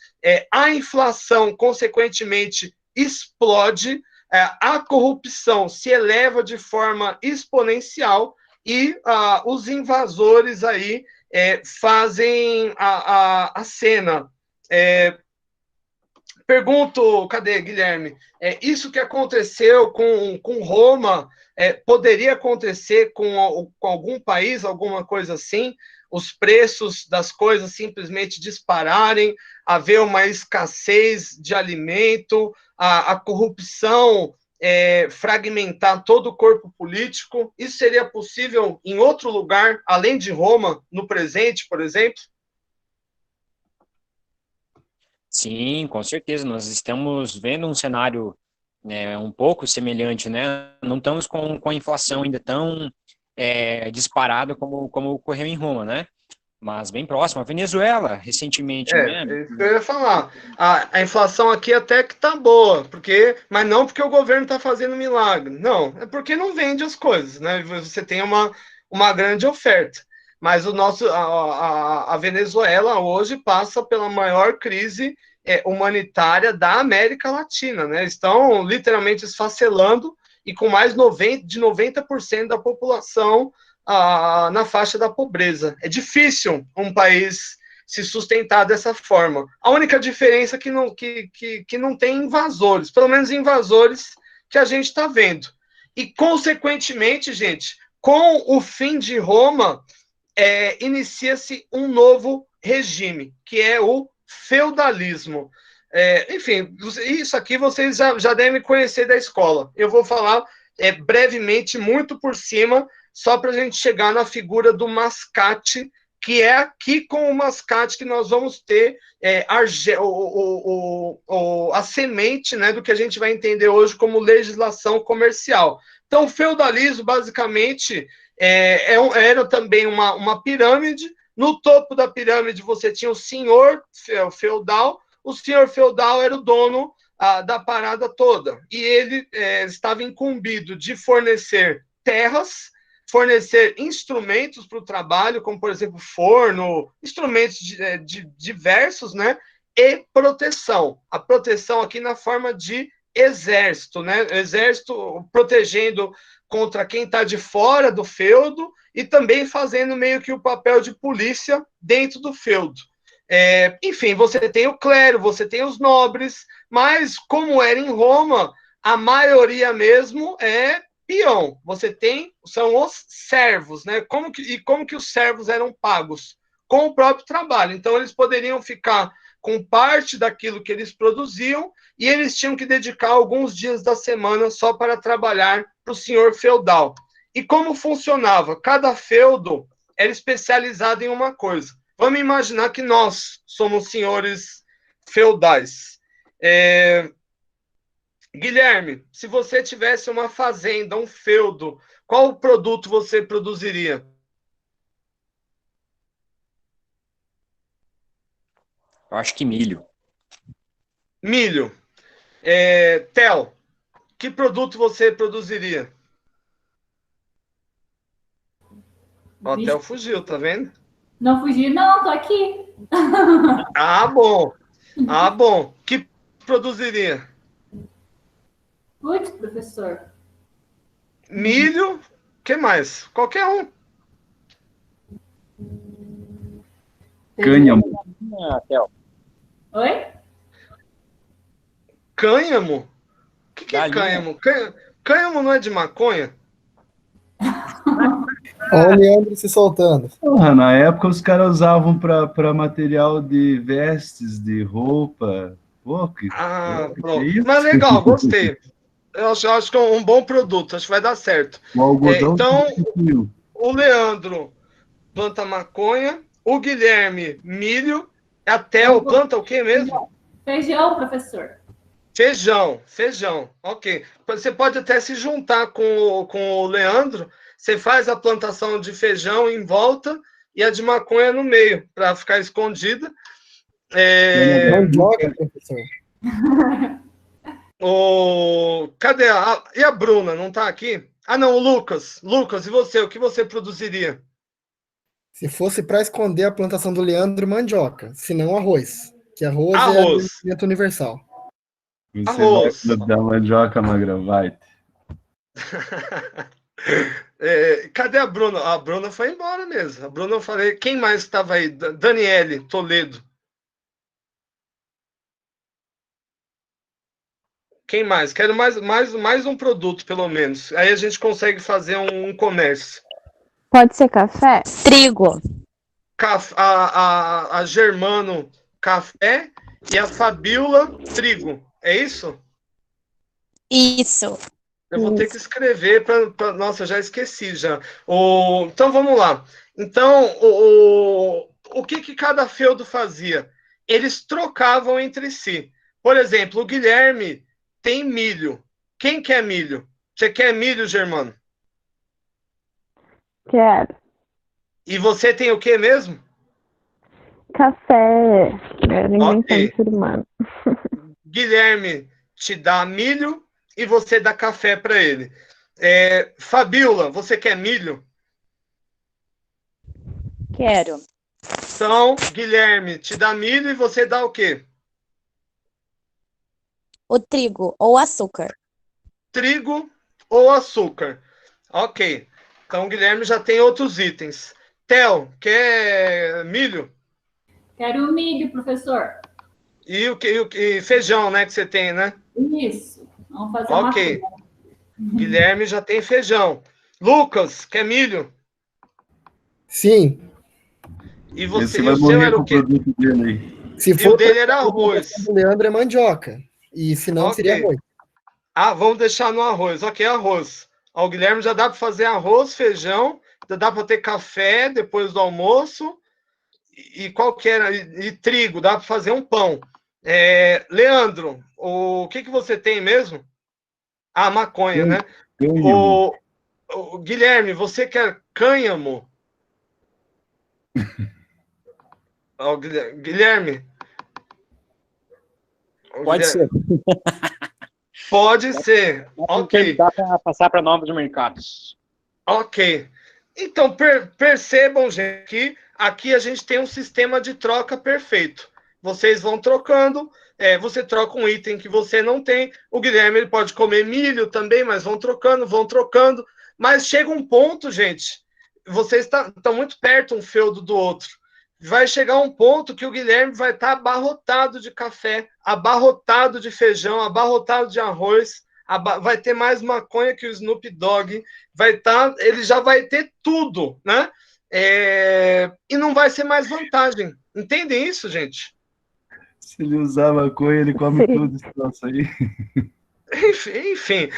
A inflação, consequentemente, explode, a corrupção se eleva de forma exponencial, e os invasores aí fazem a cena. Pergunto, cadê, Guilherme? Isso que aconteceu com Roma, poderia acontecer com algum país, alguma coisa assim? Os preços das coisas simplesmente dispararem, haver uma escassez de alimento, a corrupção fragmentar todo o corpo político. Isso seria possível em outro lugar, além de Roma, no presente, por exemplo? Sim, com certeza. Nós estamos vendo um cenário um pouco semelhante, né? Não estamos com a inflação ainda tão disparada como ocorreu em Roma, né? Mas bem próximo. A Venezuela, recentemente, né? É isso que eu ia falar. A inflação aqui até que tá boa, mas não porque o governo está fazendo milagre. Não, é porque não vende as coisas, né? Você tem uma grande oferta. Mas a Venezuela hoje passa pela maior crise humanitária da América Latina, né? Estão literalmente esfacelando, e com mais de 90% da população na faixa da pobreza. É difícil um país se sustentar dessa forma. A única diferença é que não tem invasores, pelo menos invasores que a gente está vendo. E, consequentemente, gente, com o fim de Roma, inicia-se um novo regime, que é o feudalismo. Enfim, isso aqui vocês já devem conhecer da escola. Eu vou falar brevemente, muito por cima, só para a gente chegar na figura do mascate, que é aqui com o mascate que nós vamos ter a semente, né, do que a gente vai entender hoje como legislação comercial. Então, o feudalismo, basicamente, era também uma pirâmide. No topo da pirâmide, você tinha o senhor feudal. O senhor feudal era o dono da parada toda. E ele estava incumbido de fornecer terras, fornecer instrumentos para o trabalho, como, por exemplo, forno, instrumentos diversos, né? E proteção. A proteção aqui na forma de exército, né? Exército protegendo contra quem está de fora do feudo e também fazendo meio que o papel de polícia dentro do feudo. Enfim, você tem o clero, você tem os nobres, mas como era em Roma, a maioria mesmo é peão. São os servos, né? Como que os servos eram pagos? Com o próprio trabalho. Então, eles poderiam ficar com parte daquilo que eles produziam e eles tinham que dedicar alguns dias da semana só para trabalhar para o senhor feudal. E como funcionava? Cada feudo era especializado em uma coisa. Vamos imaginar que nós somos senhores feudais. Guilherme, se você tivesse uma fazenda, um feudo, qual produto você produziria? Eu acho que milho. Milho. Theo, que produto você produziria? Ó, o Theo fugiu, tá vendo? Não fugi, não, tô aqui. Ah, bom. Ah, bom. Que produziria? Putz, professor. Milho. Que mais? Qualquer um. Cânhamo. Theo. Oi? Cânhamo? O que é Galinha. cânhamo? Cânhamo não é de maconha? Olha o Leandro se soltando. Porra, na época os caras usavam para material de vestes, de roupa. Pô, que Pronto. isso? Mas legal, gostei. Eu acho que é um bom produto, acho que vai dar certo. O algodão Então, substituiu. o Leandro planta maconha, o Guilherme milho, a Theo planta o quê mesmo? Feijão, professor. Feijão, ok. Você pode até se juntar com o Leandro, você faz a plantação de feijão em volta e a de maconha no meio, para ficar escondida. Mandioca, professor. Cadê e a Bruna, não está aqui? Ah, não, o Lucas. Lucas, e você, o que você produziria? Se fosse para esconder a plantação do Leandro, mandioca. Se não, arroz. Que arroz é alimento universal. Você Arroz. vai dar mandioca, Magrão, vai. Cadê a Bruna? A Bruna foi embora mesmo. A Bruna, eu falei, quem mais estava aí? Daniele Toledo. Quem mais? Quero mais um produto, pelo menos. Aí a gente consegue fazer um comércio. Pode ser café? Trigo. A Germano, café, e a Fabiola, trigo. É isso? Isso. Eu vou ter que escrever para. Nossa, já esqueci já. Então vamos lá. Então, o que cada feudo fazia? Eles trocavam entre si. Por exemplo, o Guilherme tem milho. Quem quer milho? Você quer milho, Germano? Quero. E você tem o que mesmo? Café. É a invenção Ok. do ser humano. Guilherme te dá milho e você dá café para ele. Fabiola, você quer milho? Quero. Então, Guilherme te dá milho e você dá o quê? O trigo ou açúcar. Trigo ou açúcar. Ok. Então, Guilherme já tem outros itens. Theo, quer milho? Quero milho, professor. E feijão, né, que você tem, né? Isso. Vamos fazer Ok. uma coisa. Guilherme já tem feijão. Lucas, quer milho? Sim. E você, Esse vai o seu morrer era com o o quê? produto dele aí. Se E for o dele era arroz. o Leandro é mandioca. E se não, Ok. seria arroz. Vamos deixar no arroz. Ok, arroz. O Guilherme já dá para fazer arroz, feijão, já dá para ter café depois do almoço e qual que era? E trigo, dá para fazer um pão. Leandro, o que você tem mesmo? Ah, maconha, né? Cânhamo. O Guilherme, você quer cânhamo? Guilherme. Pode ser. Pode ser. Ok. Dá para passar para novos mercados. Ok. Então, percebam, gente, que aqui a gente tem um sistema de troca perfeito. Vocês vão trocando, você troca um item que você não tem. O Guilherme ele pode comer milho também, mas vão trocando. Mas chega um ponto, gente, vocês estão muito perto um feudo do outro. Vai chegar um ponto que o Guilherme vai estar abarrotado de café, abarrotado de feijão, abarrotado de arroz, vai ter mais maconha que o Snoop Dogg, ele já vai ter tudo, né? E não vai ser mais vantagem. Entendem isso, gente? Se ele usar maconha, ele come tudo esse troço aí. Enfim,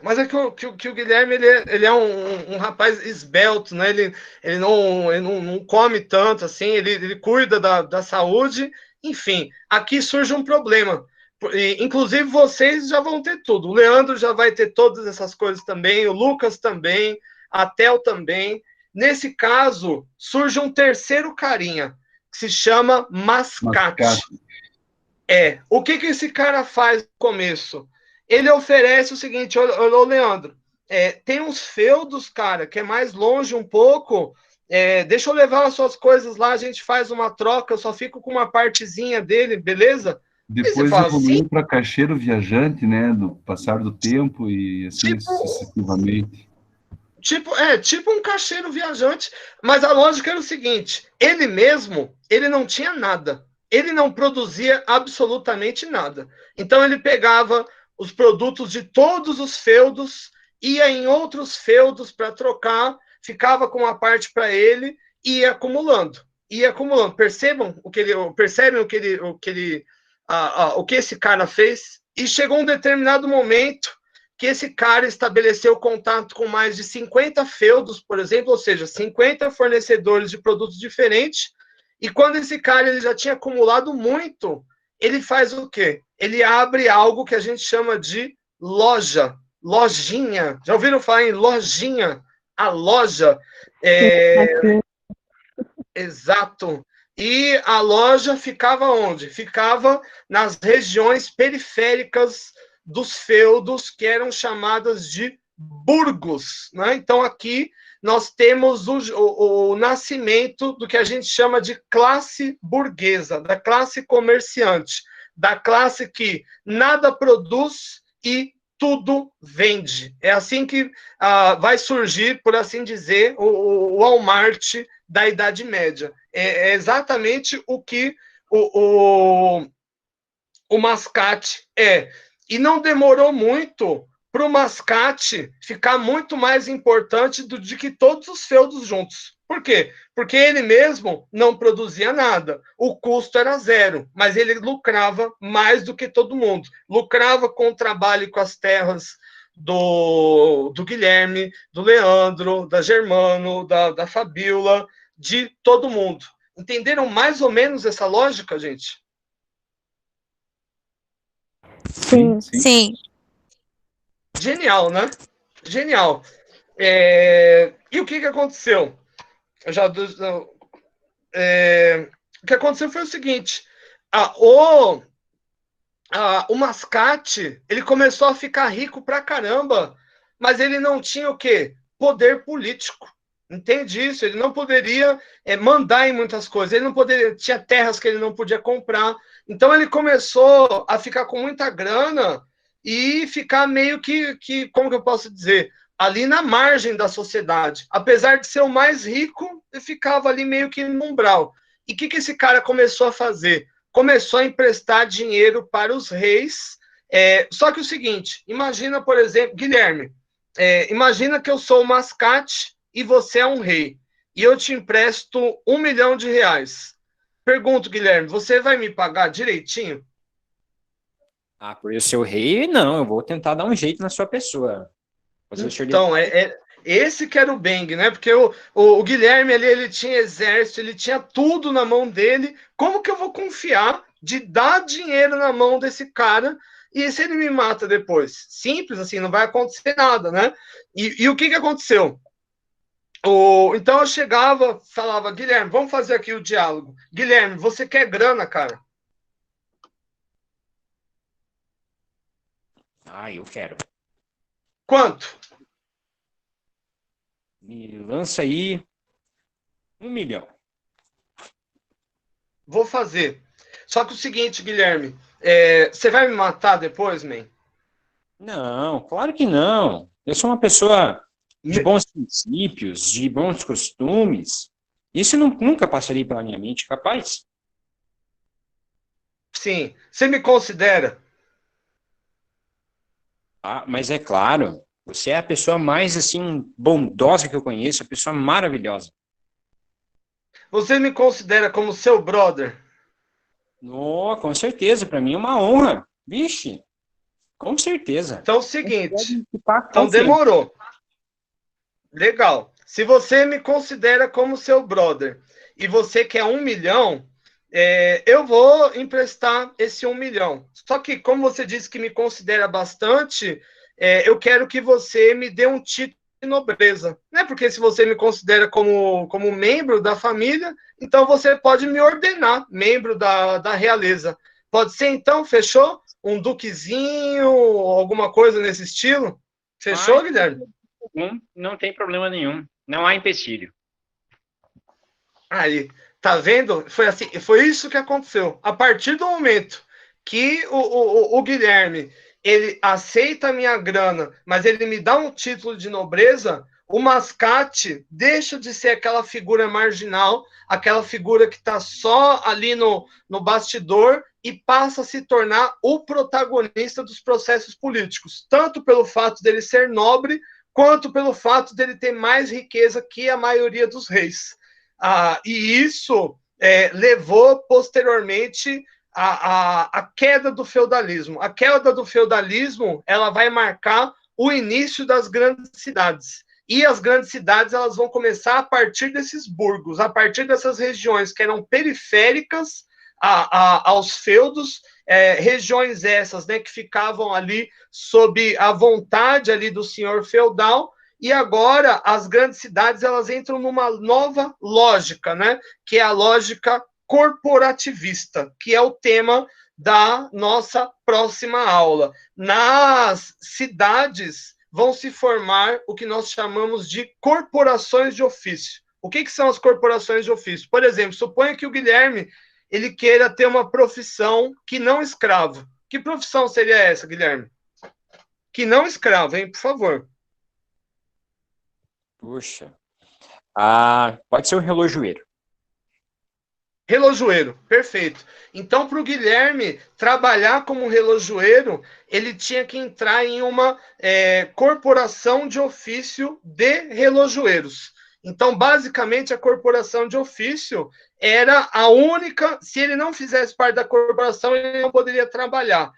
mas é que o Guilherme ele é um rapaz esbelto, né? Ele não come tanto assim, ele cuida da saúde. Enfim, aqui surge um problema. Inclusive, vocês já vão ter tudo. O Leandro já vai ter todas essas coisas também, o Lucas também, a Tel também. Nesse caso, surge um terceiro carinha, que se chama mascate. O que esse cara faz no começo? Ele oferece o seguinte, ô Leandro, tem uns feudos, cara, que é mais longe um pouco, deixa eu levar as suas coisas lá, a gente faz uma troca, eu só fico com uma partezinha dele, beleza? Depois evoluiu para caixeiro viajante, né, do passar do tempo e assim sucessivamente. Tipo um caixeiro viajante, mas a lógica era o seguinte, ele mesmo, ele não tinha nada, ele não produzia absolutamente nada. Então ele pegava os produtos de todos os feudos, ia em outros feudos para trocar, ficava com uma parte para ele e ia acumulando. Percebem o que esse cara fez? E chegou um determinado momento que esse cara estabeleceu contato com mais de 50 feudos, por exemplo, ou seja, 50 fornecedores de produtos diferentes, e quando esse cara ele já tinha acumulado muito, ele faz o quê? Ele abre algo que a gente chama de lojinha. Já ouviram falar em lojinha? A loja. Exato. E a loja ficava onde? Ficava nas regiões periféricas dos feudos, que eram chamadas de burgos, né? Então, aqui nós temos o nascimento do que a gente chama de classe burguesa, da classe comerciante, da classe que nada produz e tudo vende. É assim que vai surgir, por assim dizer, o Walmart da Idade Média. É exatamente o que o mascate é. E não demorou muito para o mascate ficar muito mais importante do que todos os feudos juntos. Por quê? Porque ele mesmo não produzia nada. O custo era zero, mas ele lucrava mais do que todo mundo. Lucrava com o trabalho com as terras do Guilherme, do Leandro, da Germano, da Fabíola, de todo mundo. Entenderam mais ou menos essa lógica, gente? Sim. Genial, né? Genial. E o que aconteceu? O que aconteceu foi o seguinte: o mascate ele começou a ficar rico pra caramba, mas ele não tinha o quê? Poder político. Entende isso? Ele não poderia mandar em muitas coisas. Ele não poderia, tinha terras que ele não podia comprar. Então ele começou a ficar com muita grana e ficar meio que como que eu posso dizer? Ali na margem da sociedade. Apesar de ser o mais rico, ele ficava ali meio que no umbral. E o que esse cara começou a fazer? Começou a emprestar dinheiro para os reis. Só que o seguinte, imagina, por exemplo, Guilherme, imagina que eu sou o mascate e você é um rei. E eu te empresto R$1 milhão. Pergunto, Guilherme, você vai me pagar direitinho? Por eu ser o rei, não. Eu vou tentar dar um jeito na sua pessoa. Então, Esse que era o bang, né? Porque o Guilherme ali, ele tinha exército, ele tinha tudo na mão dele. Como que eu vou confiar de dar dinheiro na mão desse cara e se ele me mata depois? Simples, assim, não vai acontecer nada, né? E o que aconteceu? Então eu chegava, falava, Guilherme, vamos fazer aqui o diálogo. Guilherme, você quer grana, cara? Ah, eu quero. Quanto? Me lança aí 1 milhão. Vou fazer. Só que o seguinte, Guilherme, você vai me matar depois, man? Não, claro que não. Eu sou uma pessoa de bons princípios, de bons costumes. Isso nunca passaria pela minha mente, capaz? Sim. Você me considera? Ah, mas é claro, você é a pessoa mais, assim, bondosa que eu conheço, a pessoa maravilhosa. Você me considera como seu brother? Oh, com certeza, para mim é uma honra. Vixe, com certeza. Então é o seguinte, Então então demorou. Legal. Se você me considera como seu brother e você quer 1 milhão, eu vou emprestar esse 1 milhão. Só que, como você disse que me considera bastante, eu quero que você me dê um título de nobreza. Né? Porque se você me considera como membro da família, então você pode me ordenar membro da realeza. Pode ser, então, fechou? Um duquezinho, alguma coisa nesse estilo? Fechou, Guilherme? Não tem problema nenhum. Não há empecilho. Aí, tá vendo? Foi assim, foi isso que aconteceu. A partir do momento que o Guilherme ele aceita a minha grana, mas ele me dá um título de nobreza, o Mascate deixa de ser aquela figura marginal, aquela figura que está só ali no bastidor e passa a se tornar o protagonista dos processos políticos, tanto pelo fato dele ser nobre, quanto pelo fato dele ter mais riqueza que a maioria dos reis. E isso levou posteriormente à queda do feudalismo. A queda do feudalismo ela vai marcar o início das grandes cidades. E as grandes cidades elas vão começar a partir desses burgos, a partir dessas regiões que eram periféricas aos feudos, regiões essas, né, que ficavam ali sob a vontade ali do senhor feudal. E agora as grandes cidades elas entram numa nova lógica, né? Que é a lógica corporativista, que é o tema da nossa próxima aula. Nas cidades vão se formar o que nós chamamos de corporações de ofício. O que são as corporações de ofício? Por exemplo, suponha que o Guilherme ele queira ter uma profissão que não escravo. Que profissão seria essa, Guilherme? Que não escravo, hein? Por favor. Puxa. Pode ser um relojoeiro. Relojoeiro, perfeito. Então, para o Guilherme trabalhar como relojoeiro, ele tinha que entrar em uma corporação de ofício de relojoeiros. Então, basicamente, a corporação de ofício era a única. Se ele não fizesse parte da corporação, ele não poderia trabalhar.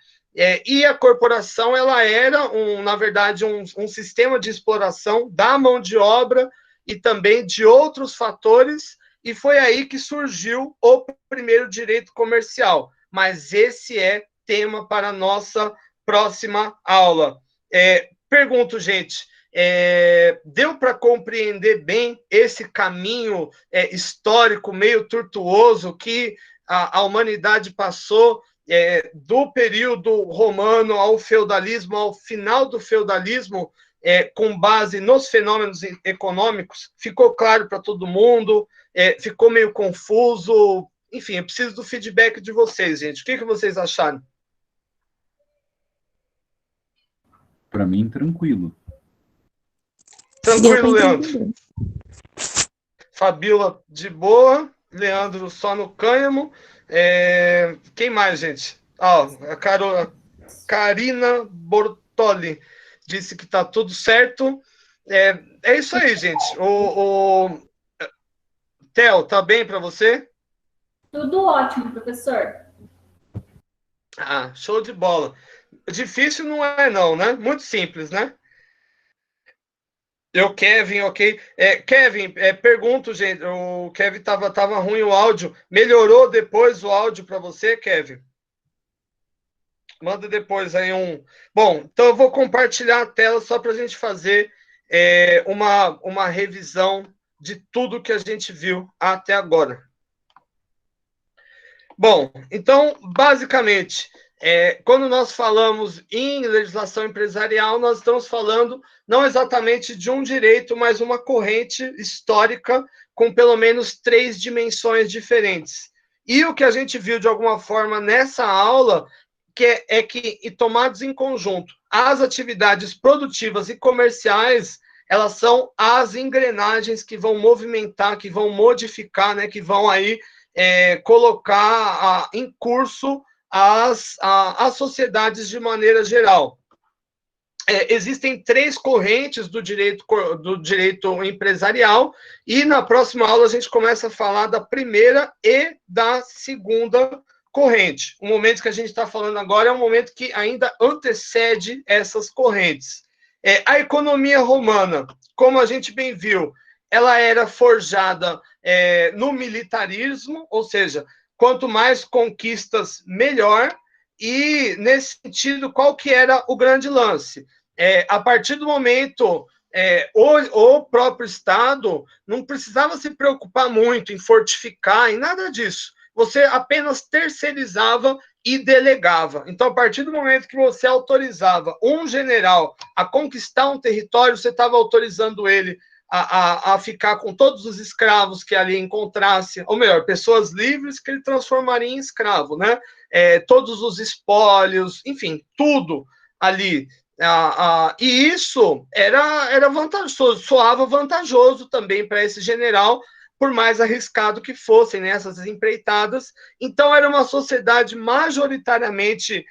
E a corporação ela era, na verdade, um sistema de exploração da mão de obra e também de outros fatores, e foi aí que surgiu o primeiro direito comercial. Mas esse é tema para a nossa próxima aula. Pergunto, gente, deu para compreender bem esse caminho histórico meio tortuoso que a humanidade passou do período romano ao feudalismo, ao final do feudalismo, com base nos fenômenos econômicos? Ficou claro para todo mundo? Ficou meio confuso? Enfim, eu preciso do feedback de vocês, gente. O que vocês acharam? Para mim, tranquilo. Tranquilo, Leandro. Fabiola, de boa. Leandro, só no cânhamo. Quem mais, gente? A Karina Bortoli disse que está tudo certo. É isso aí, gente. Theo, tá bem para você? Tudo ótimo, professor. Show de bola. Difícil não é não, né? Muito simples, né? Kevin, ok. Kevin, pergunto, gente, o Kevin tava ruim o áudio. Melhorou depois o áudio para você, Kevin? Manda depois aí um... Bom, então eu vou compartilhar a tela só para a gente fazer uma revisão de tudo que a gente viu até agora. Bom, então, basicamente, quando nós falamos em legislação empresarial, nós estamos falando não exatamente de um direito, mas uma corrente histórica com pelo menos 3 dimensões diferentes. E o que a gente viu, de alguma forma, nessa aula, que tomados em conjunto, as atividades produtivas e comerciais, elas são as engrenagens que vão movimentar, que vão modificar, né, que vão aí colocar em curso as sociedades de maneira geral. Existem 3 correntes do direito empresarial, e na próxima aula a gente começa a falar da primeira e da segunda corrente. O momento que a gente está falando agora é um momento que ainda antecede essas correntes. A economia romana, como a gente bem viu, ela era forjada no militarismo, ou seja, quanto mais conquistas, melhor. E, nesse sentido, qual que era o grande lance? A partir do momento, o próprio Estado não precisava se preocupar muito em fortificar, em nada disso. Você apenas terceirizava e delegava. Então, a partir do momento que você autorizava um general a conquistar um território, você estava autorizando ele a ficar com todos os escravos que ali encontrasse, ou melhor, pessoas livres que ele transformaria em escravo, né? Todos os espólios, enfim, tudo ali. E isso era vantajoso, soava vantajoso também para esse general, por mais arriscado que fossem, né, essas empreitadas. Então, era uma sociedade majoritariamente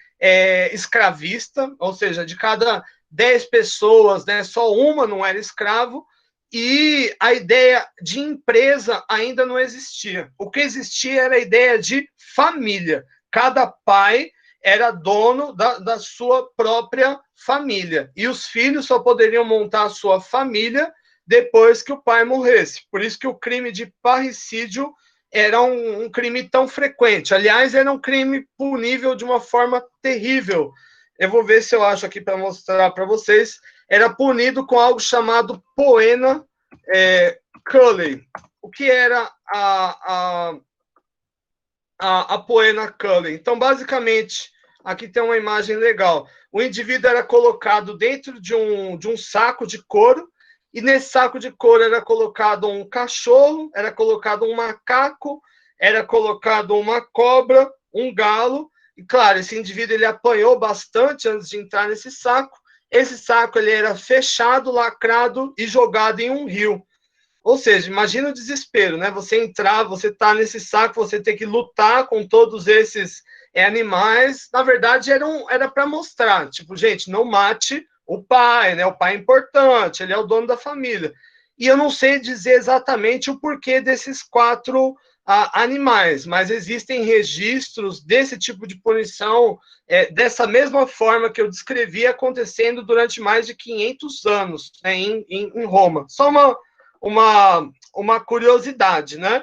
escravista, ou seja, de cada 10 pessoas, né, só uma não era escravo, e a ideia de empresa ainda não existia. O que existia era a ideia de família. Cada pai era dono da sua própria família, e os filhos só poderiam montar a sua família depois que o pai morresse. Por isso que o crime de parricídio era um crime tão frequente. Aliás, era um crime punível de uma forma terrível. Eu vou ver se eu acho aqui para mostrar para vocês. Era punido com algo chamado poena Culley. O que era a poena Culley? Então, basicamente, aqui tem uma imagem legal. O indivíduo era colocado dentro de um saco de couro, e nesse saco de couro era colocado um cachorro, era colocado um macaco, era colocado uma cobra, um galo. E, claro, esse indivíduo ele apanhou bastante antes de entrar nesse saco. Esse saco ele era fechado, lacrado e jogado em um rio. Ou seja, imagina o desespero, né? Você entrar, você tá nesse saco, você ter que lutar com todos esses animais. Na verdade, era para mostrar, tipo, gente, não mate o pai, né? O pai é importante, ele é o dono da família. E eu não sei dizer exatamente o porquê desses 4 animais, mas existem registros desse tipo de punição dessa mesma forma que eu descrevi acontecendo durante mais de 500 anos, né, em Roma. Só uma curiosidade, né?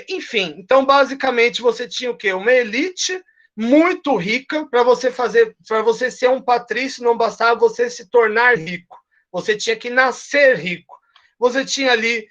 Enfim, então basicamente você tinha o quê? Uma elite muito rica. Para você ser um patrício, não bastava você se tornar rico, você tinha que nascer rico. Você tinha ali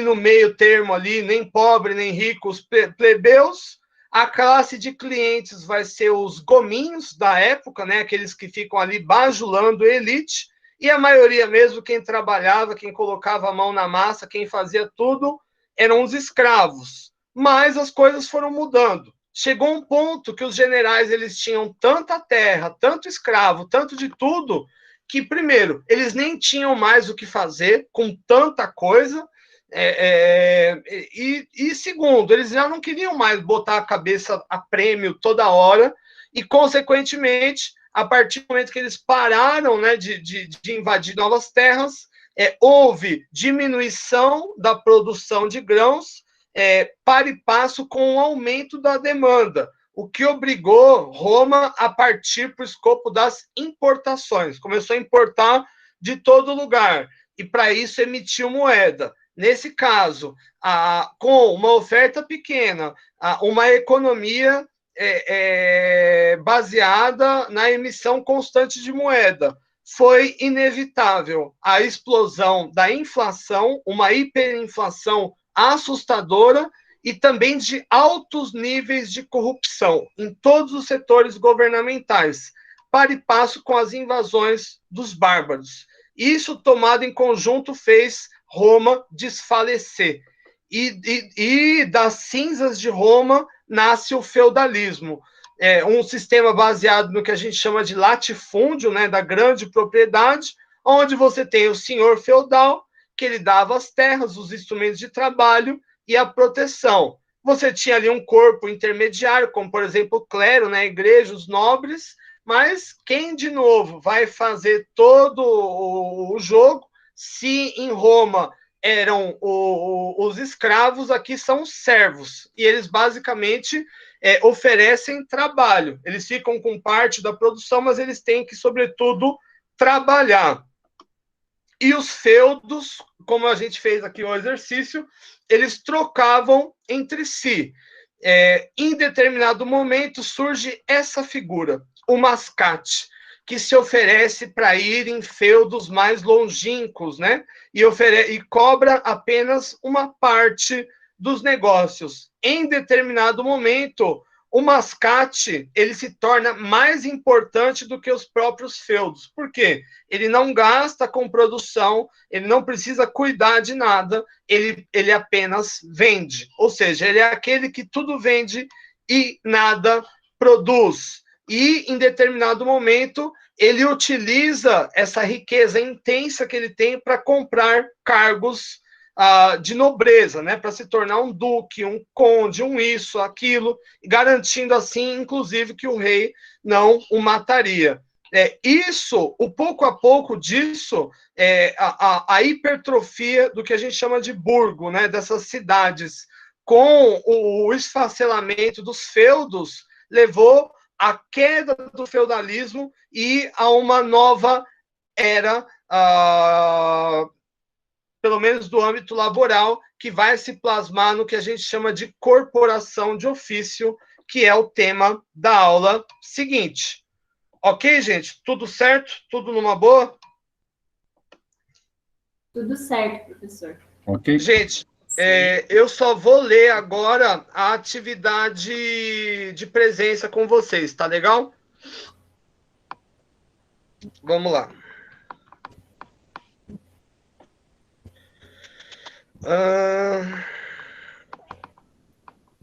no meio termo, ali, nem pobre, nem rico, os plebeus. A classe de clientes vai ser os gominhos da época, né? Aqueles que ficam ali bajulando a elite, e a maioria mesmo, quem trabalhava, quem colocava a mão na massa, quem fazia tudo, eram os escravos. Mas as coisas foram mudando. Chegou um ponto que os generais eles tinham tanta terra, tanto escravo, tanto de tudo, que, primeiro, eles nem tinham mais o que fazer com tanta coisa, e segundo, eles já não queriam mais botar a cabeça a prêmio toda hora, e, consequentemente, a partir do momento que eles pararam, né, de invadir novas terras, houve diminuição da produção de grãos, para e passo com o aumento da demanda, o que obrigou Roma a partir para o escopo das importações. Começou a importar de todo lugar. e para isso emitiu moeda. Nesse caso, com uma oferta pequena, uma economia baseada na emissão constante de moeda, foi inevitável a explosão da inflação, uma hiperinflação assustadora e também de altos níveis de corrupção em todos os setores governamentais, para e passo com as invasões dos bárbaros. Isso, tomado em conjunto, fez Roma desfalecer. E das cinzas de Roma nasce o feudalismo, um sistema baseado no que a gente chama de latifúndio, né, da grande propriedade, onde você tem o senhor feudal, que ele dava as terras, os instrumentos de trabalho e a proteção. Você tinha ali um corpo intermediário, como, por exemplo, o clero, né, a igreja, os nobres, mas quem, de novo, vai fazer todo o jogo? Se em Roma eram os escravos, aqui são os servos, e eles basicamente oferecem trabalho. Eles ficam com parte da produção, mas eles têm que, sobretudo, trabalhar. E os feudos, como a gente fez aqui o exercício, eles trocavam entre si. Em determinado momento surge essa figura, o mascate, que se oferece para ir em feudos mais longínquos, né? E cobra apenas uma parte dos negócios. Em determinado momento, o mascate ele se torna mais importante do que os próprios feudos. Por quê? Ele não gasta com produção, ele não precisa cuidar de nada, ele apenas vende. Ou seja, ele é aquele que tudo vende e nada produz. E, em determinado momento, ele utiliza essa riqueza intensa que ele tem para comprar cargos de nobreza, né, para se tornar um duque, um conde, um isso, aquilo, garantindo assim, inclusive, que o rei não o mataria. O pouco a pouco disso, a hipertrofia do que a gente chama de burgo, né, dessas cidades, com o esfacelamento dos feudos, levou à queda do feudalismo e a uma nova era, pelo menos do âmbito laboral, que vai se plasmar no que a gente chama de corporação de ofício, que é o tema da aula seguinte. Ok, gente? Tudo certo? Tudo numa boa? Tudo certo, professor. Ok. Gente, eu só vou ler agora a atividade de presença com vocês, tá legal? Vamos lá.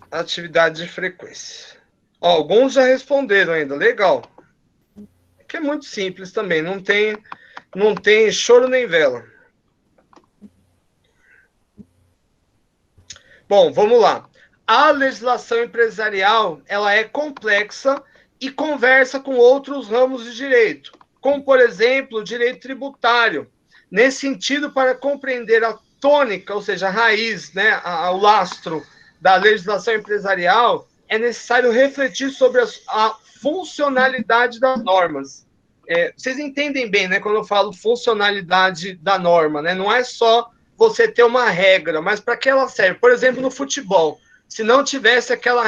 Atividade de frequência. Alguns já responderam ainda, legal. Que é muito simples também, não tem choro nem vela. Bom, vamos lá. A legislação empresarial, ela é complexa e conversa com outros ramos de direito, como, por exemplo, o direito tributário. Nesse sentido, para compreender a tônica, ou seja, a raiz, né, o lastro da legislação empresarial, é necessário refletir sobre a funcionalidade das normas. Vocês entendem bem, né, quando eu falo funcionalidade da norma, né? Não é só você ter uma regra, mas para que ela serve? Por exemplo, no futebol, se não tivesse aquela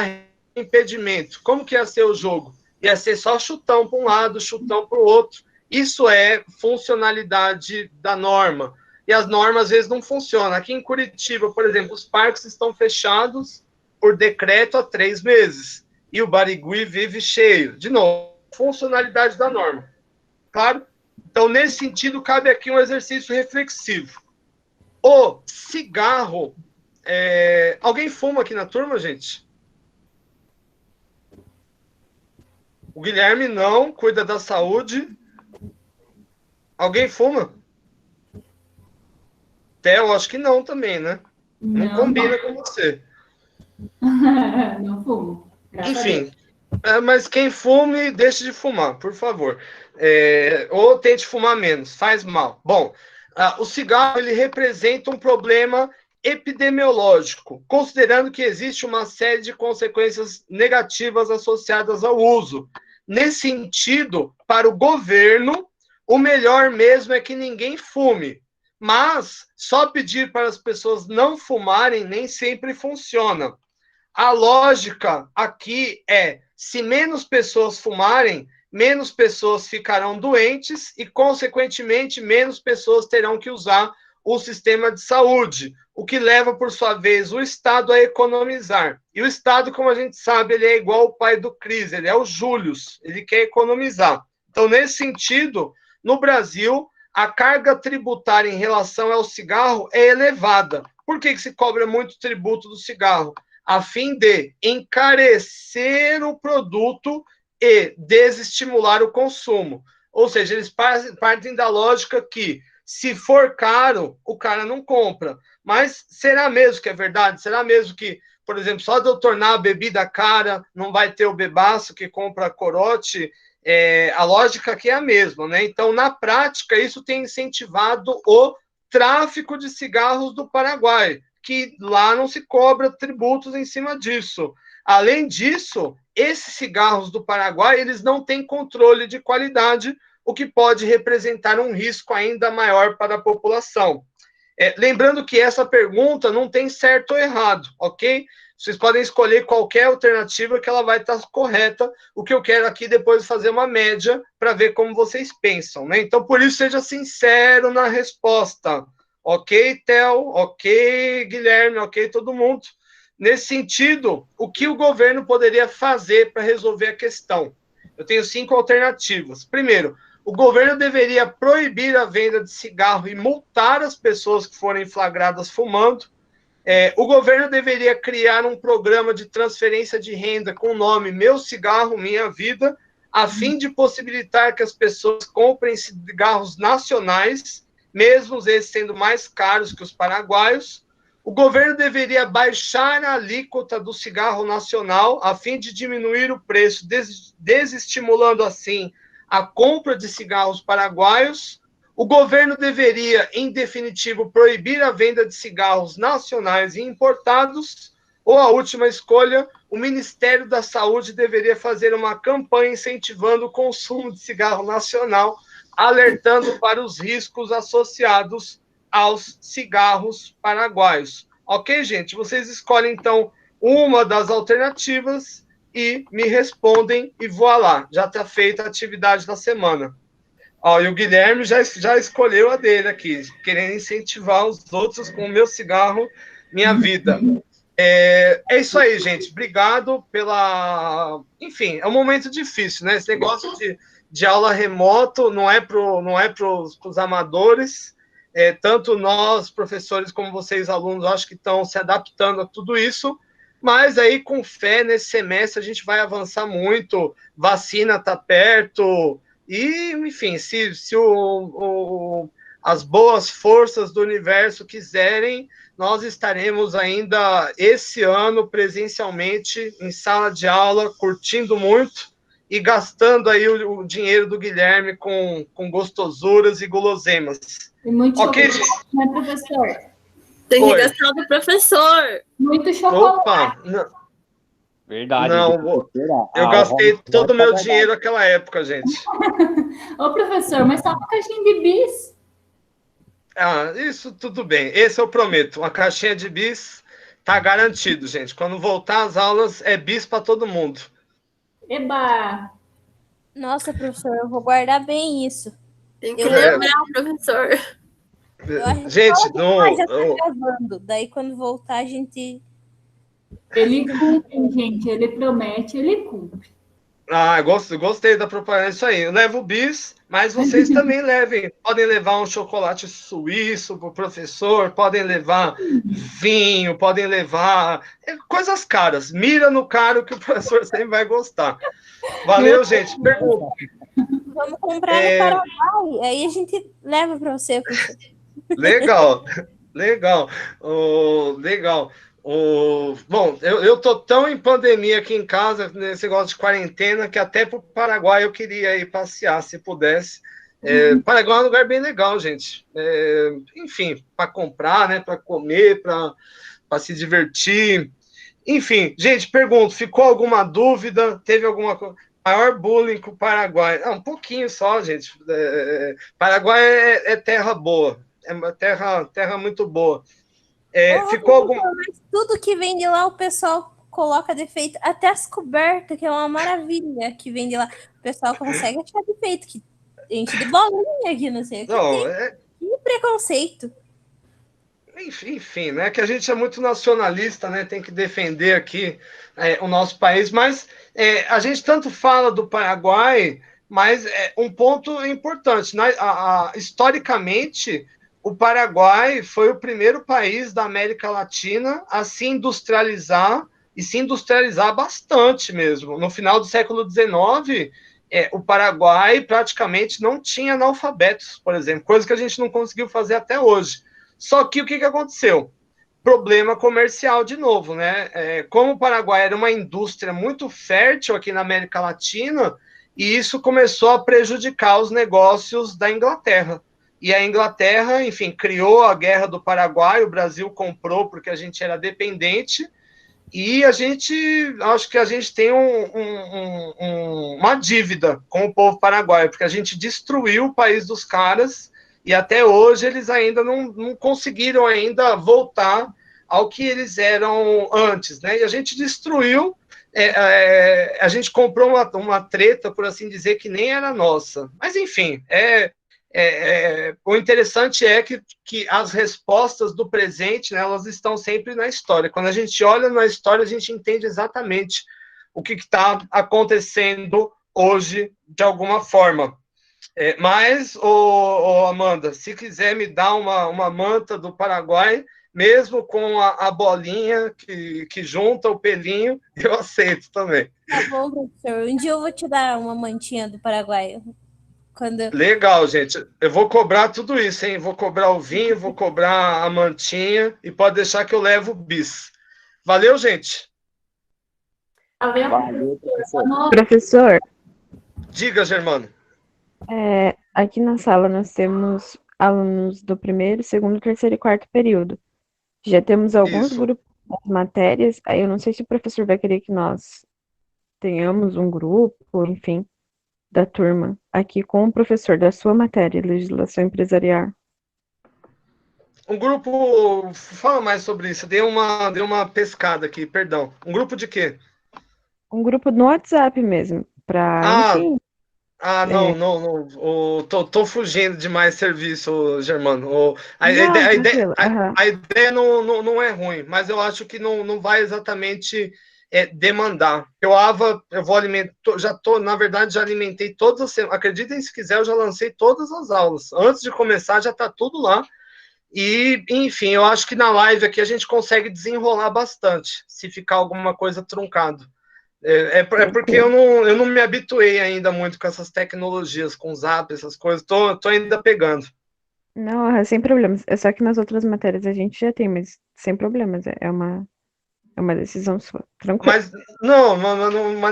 impedimento, como que ia ser o jogo? Ia ser só chutão para um lado, chutão para o outro. Isso é funcionalidade da norma. E as normas, às vezes, não funcionam. Aqui em Curitiba, por exemplo, os parques estão fechados por decreto há 3 meses. E o Barigui vive cheio. De novo, funcionalidade da norma. Claro? Então, nesse sentido, cabe aqui um exercício reflexivo. O cigarro... Alguém fuma aqui na turma, gente? O Guilherme não, cuida da saúde. Alguém fuma? Theo, acho que não também, né? Não combina com você. Não fumo. Enfim, mas quem fume, deixe de fumar, por favor. Ou tente fumar menos, faz mal. Bom, o cigarro ele representa um problema epidemiológico, considerando que existe uma série de consequências negativas associadas ao uso. Nesse sentido, para o governo, o melhor mesmo é que ninguém fume. Mas só pedir para as pessoas não fumarem nem sempre funciona. A lógica aqui é, se menos pessoas fumarem, menos pessoas ficarão doentes e, consequentemente, menos pessoas terão que usar o sistema de saúde, o que leva, por sua vez, o Estado a economizar. E o Estado, como a gente sabe, ele é igual ao pai do Cris, ele é o Július, ele quer economizar. Então, nesse sentido, no Brasil, a carga tributária em relação ao cigarro é elevada. Por que se cobra muito tributo do cigarro? A fim de encarecer o produto e desestimular o consumo. Ou seja, eles partem da lógica que, se for caro, o cara não compra. Mas será mesmo que é verdade? Será mesmo que, por exemplo, só de eu tornar a bebida cara, não vai ter o bebaço que compra corote? A lógica aqui é a mesma, né? Então, na prática, isso tem incentivado o tráfico de cigarros do Paraguai, que lá não se cobra tributos em cima disso. Além disso, esses cigarros do Paraguai, eles não têm controle de qualidade, o que pode representar um risco ainda maior para a população. Lembrando que essa pergunta não tem certo ou errado, ok? Vocês podem escolher qualquer alternativa que ela vai estar correta. O que eu quero aqui depois é fazer uma média para ver como vocês pensam, né? Então, por isso, seja sincero na resposta. Ok, Theo? Ok, Guilherme? Ok, todo mundo? Nesse sentido, o que o governo poderia fazer para resolver a questão? Eu tenho 5 alternativas. Primeiro, o governo deveria proibir a venda de cigarro e multar as pessoas que forem flagradas fumando. O governo deveria criar um programa de transferência de renda com o nome Meu Cigarro, Minha Vida, a fim de possibilitar que as pessoas comprem cigarros nacionais, mesmo esses sendo mais caros que os paraguaios. O governo deveria baixar a alíquota do cigarro nacional, a fim de diminuir o preço, desestimulando assim a compra de cigarros paraguaios. O governo deveria, em definitivo, proibir a venda de cigarros nacionais e importados. Ou a última escolha, o Ministério da Saúde deveria fazer uma campanha incentivando o consumo de cigarro nacional, alertando para os riscos associados aos cigarros paraguaios. Ok, gente? Vocês escolhem, então, uma das alternativas e me respondem e voilá, já está feita a atividade da semana. E o Guilherme já escolheu a dele aqui, querendo incentivar os outros com o Meu Cigarro, Minha Vida. É isso aí, gente. Obrigado pela... Enfim, é um momento difícil, né? Esse negócio de aula remoto não é para os amadores. Tanto nós, professores, como vocês, alunos, acho que estão se adaptando a tudo isso. Mas aí, com fé, nesse semestre, a gente vai avançar muito. Vacina está perto. E, enfim, se as boas forças do universo quiserem, nós estaremos ainda esse ano presencialmente em sala de aula, curtindo muito e gastando aí o dinheiro do Guilherme com gostosuras e guloseimas. E muito chocolate, né, professor? Tem que gastar do professor. Muito chocolate. Opa! Não. Verdade. Não, eu gastei todo o meu dinheiro naquela época, gente. Ô, professor, mas só uma caixinha de bis. Isso tudo bem. Esse eu prometo. Uma caixinha de bis tá garantido, gente. Quando voltar às aulas, é bis para todo mundo. Eba! Nossa, professor, eu vou guardar bem isso. Tem que lembrar o professor. Gente, não... Já tá gravando. Daí, quando voltar, a gente... Ele cumpre, gente. Ele promete, ele cumpre. Gostei da propaganda. Isso aí. Eu levo bis, mas vocês também levem. Podem levar um chocolate suíço para o professor, podem levar vinho, podem levar coisas caras. Mira no caro que o professor sempre vai gostar. Valeu, gente. Pergunta. Vamos comprar no Paraguai. Aí a gente leva para você, professor. Legal. Legal. Bom, eu tô tão em pandemia aqui em casa, nesse negócio de quarentena, que até para o Paraguai eu queria ir passear, se pudesse. Paraguai é um lugar bem legal, gente. Enfim, para comprar, né, para comer, para se divertir. Enfim, gente, pergunto, ficou alguma dúvida? Teve alguma coisa? Maior bullying com o Paraguai? Um pouquinho só, gente. Paraguai é terra boa. é uma terra muito boa. Ficou algum... Mas tudo que vem de lá, o pessoal coloca defeito. Até as cobertas, que é uma maravilha que vem de lá. O pessoal consegue achar defeito. Que gente de bolinha aqui, não sei o que tem. Que preconceito. Enfim, né? Que a gente é muito nacionalista, né? Tem que defender aqui o nosso país. Mas a gente tanto fala do Paraguai, mas um ponto importante, né? Historicamente, o Paraguai foi o primeiro país da América Latina a se industrializar, e se industrializar bastante mesmo. No final do século XIX, o Paraguai praticamente não tinha analfabetos, por exemplo, coisa que a gente não conseguiu fazer até hoje. Só que o que aconteceu? Problema comercial de novo, né? Como o Paraguai era uma indústria muito fértil aqui na América Latina, e isso começou a prejudicar os negócios da Inglaterra. E a Inglaterra, enfim, criou a Guerra do Paraguai, o Brasil comprou porque a gente era dependente, e acho que a gente tem uma dívida com o povo paraguaio, porque a gente destruiu o país dos caras, e até hoje eles ainda não conseguiram ainda voltar ao que eles eram antes, né? E a gente destruiu, a gente comprou uma treta, por assim dizer, que nem era nossa. Mas, enfim, o interessante é que as respostas do presente, né, elas estão sempre na história. Quando a gente olha na história, a gente entende exatamente o que está acontecendo hoje, de alguma forma. Mas, Amanda, se quiser me dar uma manta do Paraguai, mesmo com a bolinha que junta o pelinho, eu aceito também. Tá bom, professor. Um dia eu vou te dar uma mantinha do Paraguai. Legal, gente. Eu vou cobrar tudo isso, hein? Vou cobrar o vinho, vou cobrar a mantinha, e pode deixar que eu levo o bis. Valeu, gente. Valeu, professor. Professor. Diga, Germano. Aqui na sala nós temos alunos do primeiro, segundo, terceiro e quarto período. Já temos alguns grupos de matérias, aí eu não sei se o professor vai querer que nós tenhamos um grupo, enfim, da turma, aqui com o professor da sua matéria, legislação empresarial. Um grupo, fala mais sobre isso, dei uma pescada aqui, perdão. Um grupo de quê? Um grupo no WhatsApp mesmo, para, enfim... não. Tô fugindo de mais serviço, Germano. A ideia não é ruim, mas eu acho que não vai exatamente demandar. Eu vou alimentar, na verdade, já alimentei todas as semanas. Acreditem se quiser, eu já lancei todas as aulas. Antes de começar, já está tudo lá. E, enfim, eu acho que na live aqui a gente consegue desenrolar bastante, se ficar alguma coisa truncado. Porque eu não me habituei ainda muito com essas tecnologias, com o Zap, essas coisas. Tô ainda pegando. Não, sem problemas. É só que nas outras matérias a gente já tem, mas sem problemas. É uma decisão sua. Tranquilo. Mas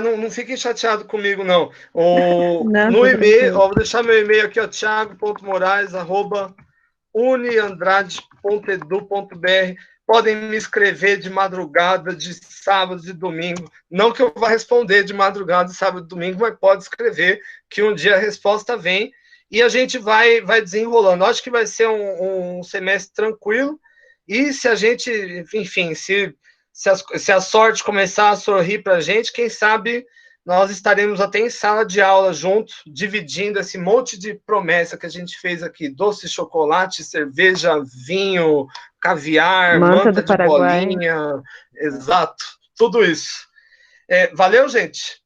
não fiquem chateados comigo, não. No e-mail, vou deixar meu e-mail aqui, thiago.moraes@uniandrade.edu.br. Podem me escrever de madrugada, de sábado e domingo. Não que eu vá responder de madrugada, sábado e domingo, mas pode escrever, que um dia a resposta vem e a gente vai desenrolando. Acho que vai ser um semestre tranquilo, e se a gente, enfim, se a sorte começar a sorrir para a gente, quem sabe nós estaremos até em sala de aula juntos, dividindo esse monte de promessa que a gente fez aqui: doce, chocolate, cerveja, vinho, caviar, manta de Paraguai. Bolinha, exato, tudo isso. Valeu, gente.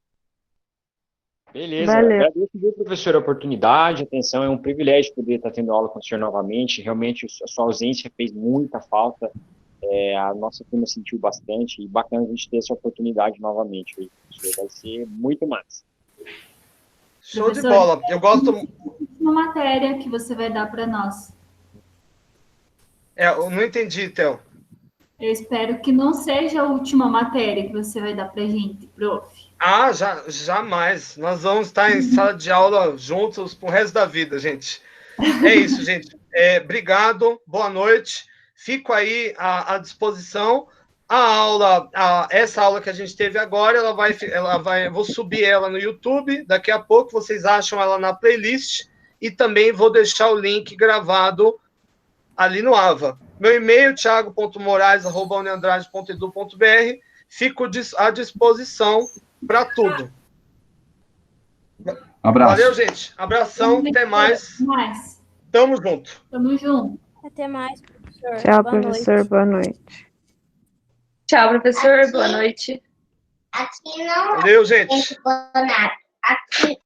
Beleza, agradeço, professor, a oportunidade, a atenção, é um privilégio poder estar tendo aula com o senhor novamente. Realmente a sua ausência fez muita falta, a nossa turma sentiu bastante, e bacana a gente ter essa oportunidade novamente. Vai ser muito mais. Show de bola. Eu gosto. Uma matéria que você vai dar para nós. Eu não entendi, Theo. Eu espero que não seja a última matéria que você vai dar para a gente, prof. Jamais. Nós vamos estar em sala de aula juntos pro resto da vida, gente. É isso, gente. Obrigado, boa noite. Fico aí à disposição. Essa aula que a gente teve agora, vou subir ela no YouTube. Daqui a pouco vocês acham ela na playlist, e também vou deixar o link gravado ali no AVA. Meu e-mail, thiago.moraes@uniandrade.edu.br. Fico à disposição para tudo. Abraço. Valeu, gente. Abração, até mais. Tamo junto. Tamo junto. Até mais, professor. Tchau, Boa professor. noite. Boa noite. Tchau, professor. Boa noite. Aqui não Valeu, gente. tem Aqui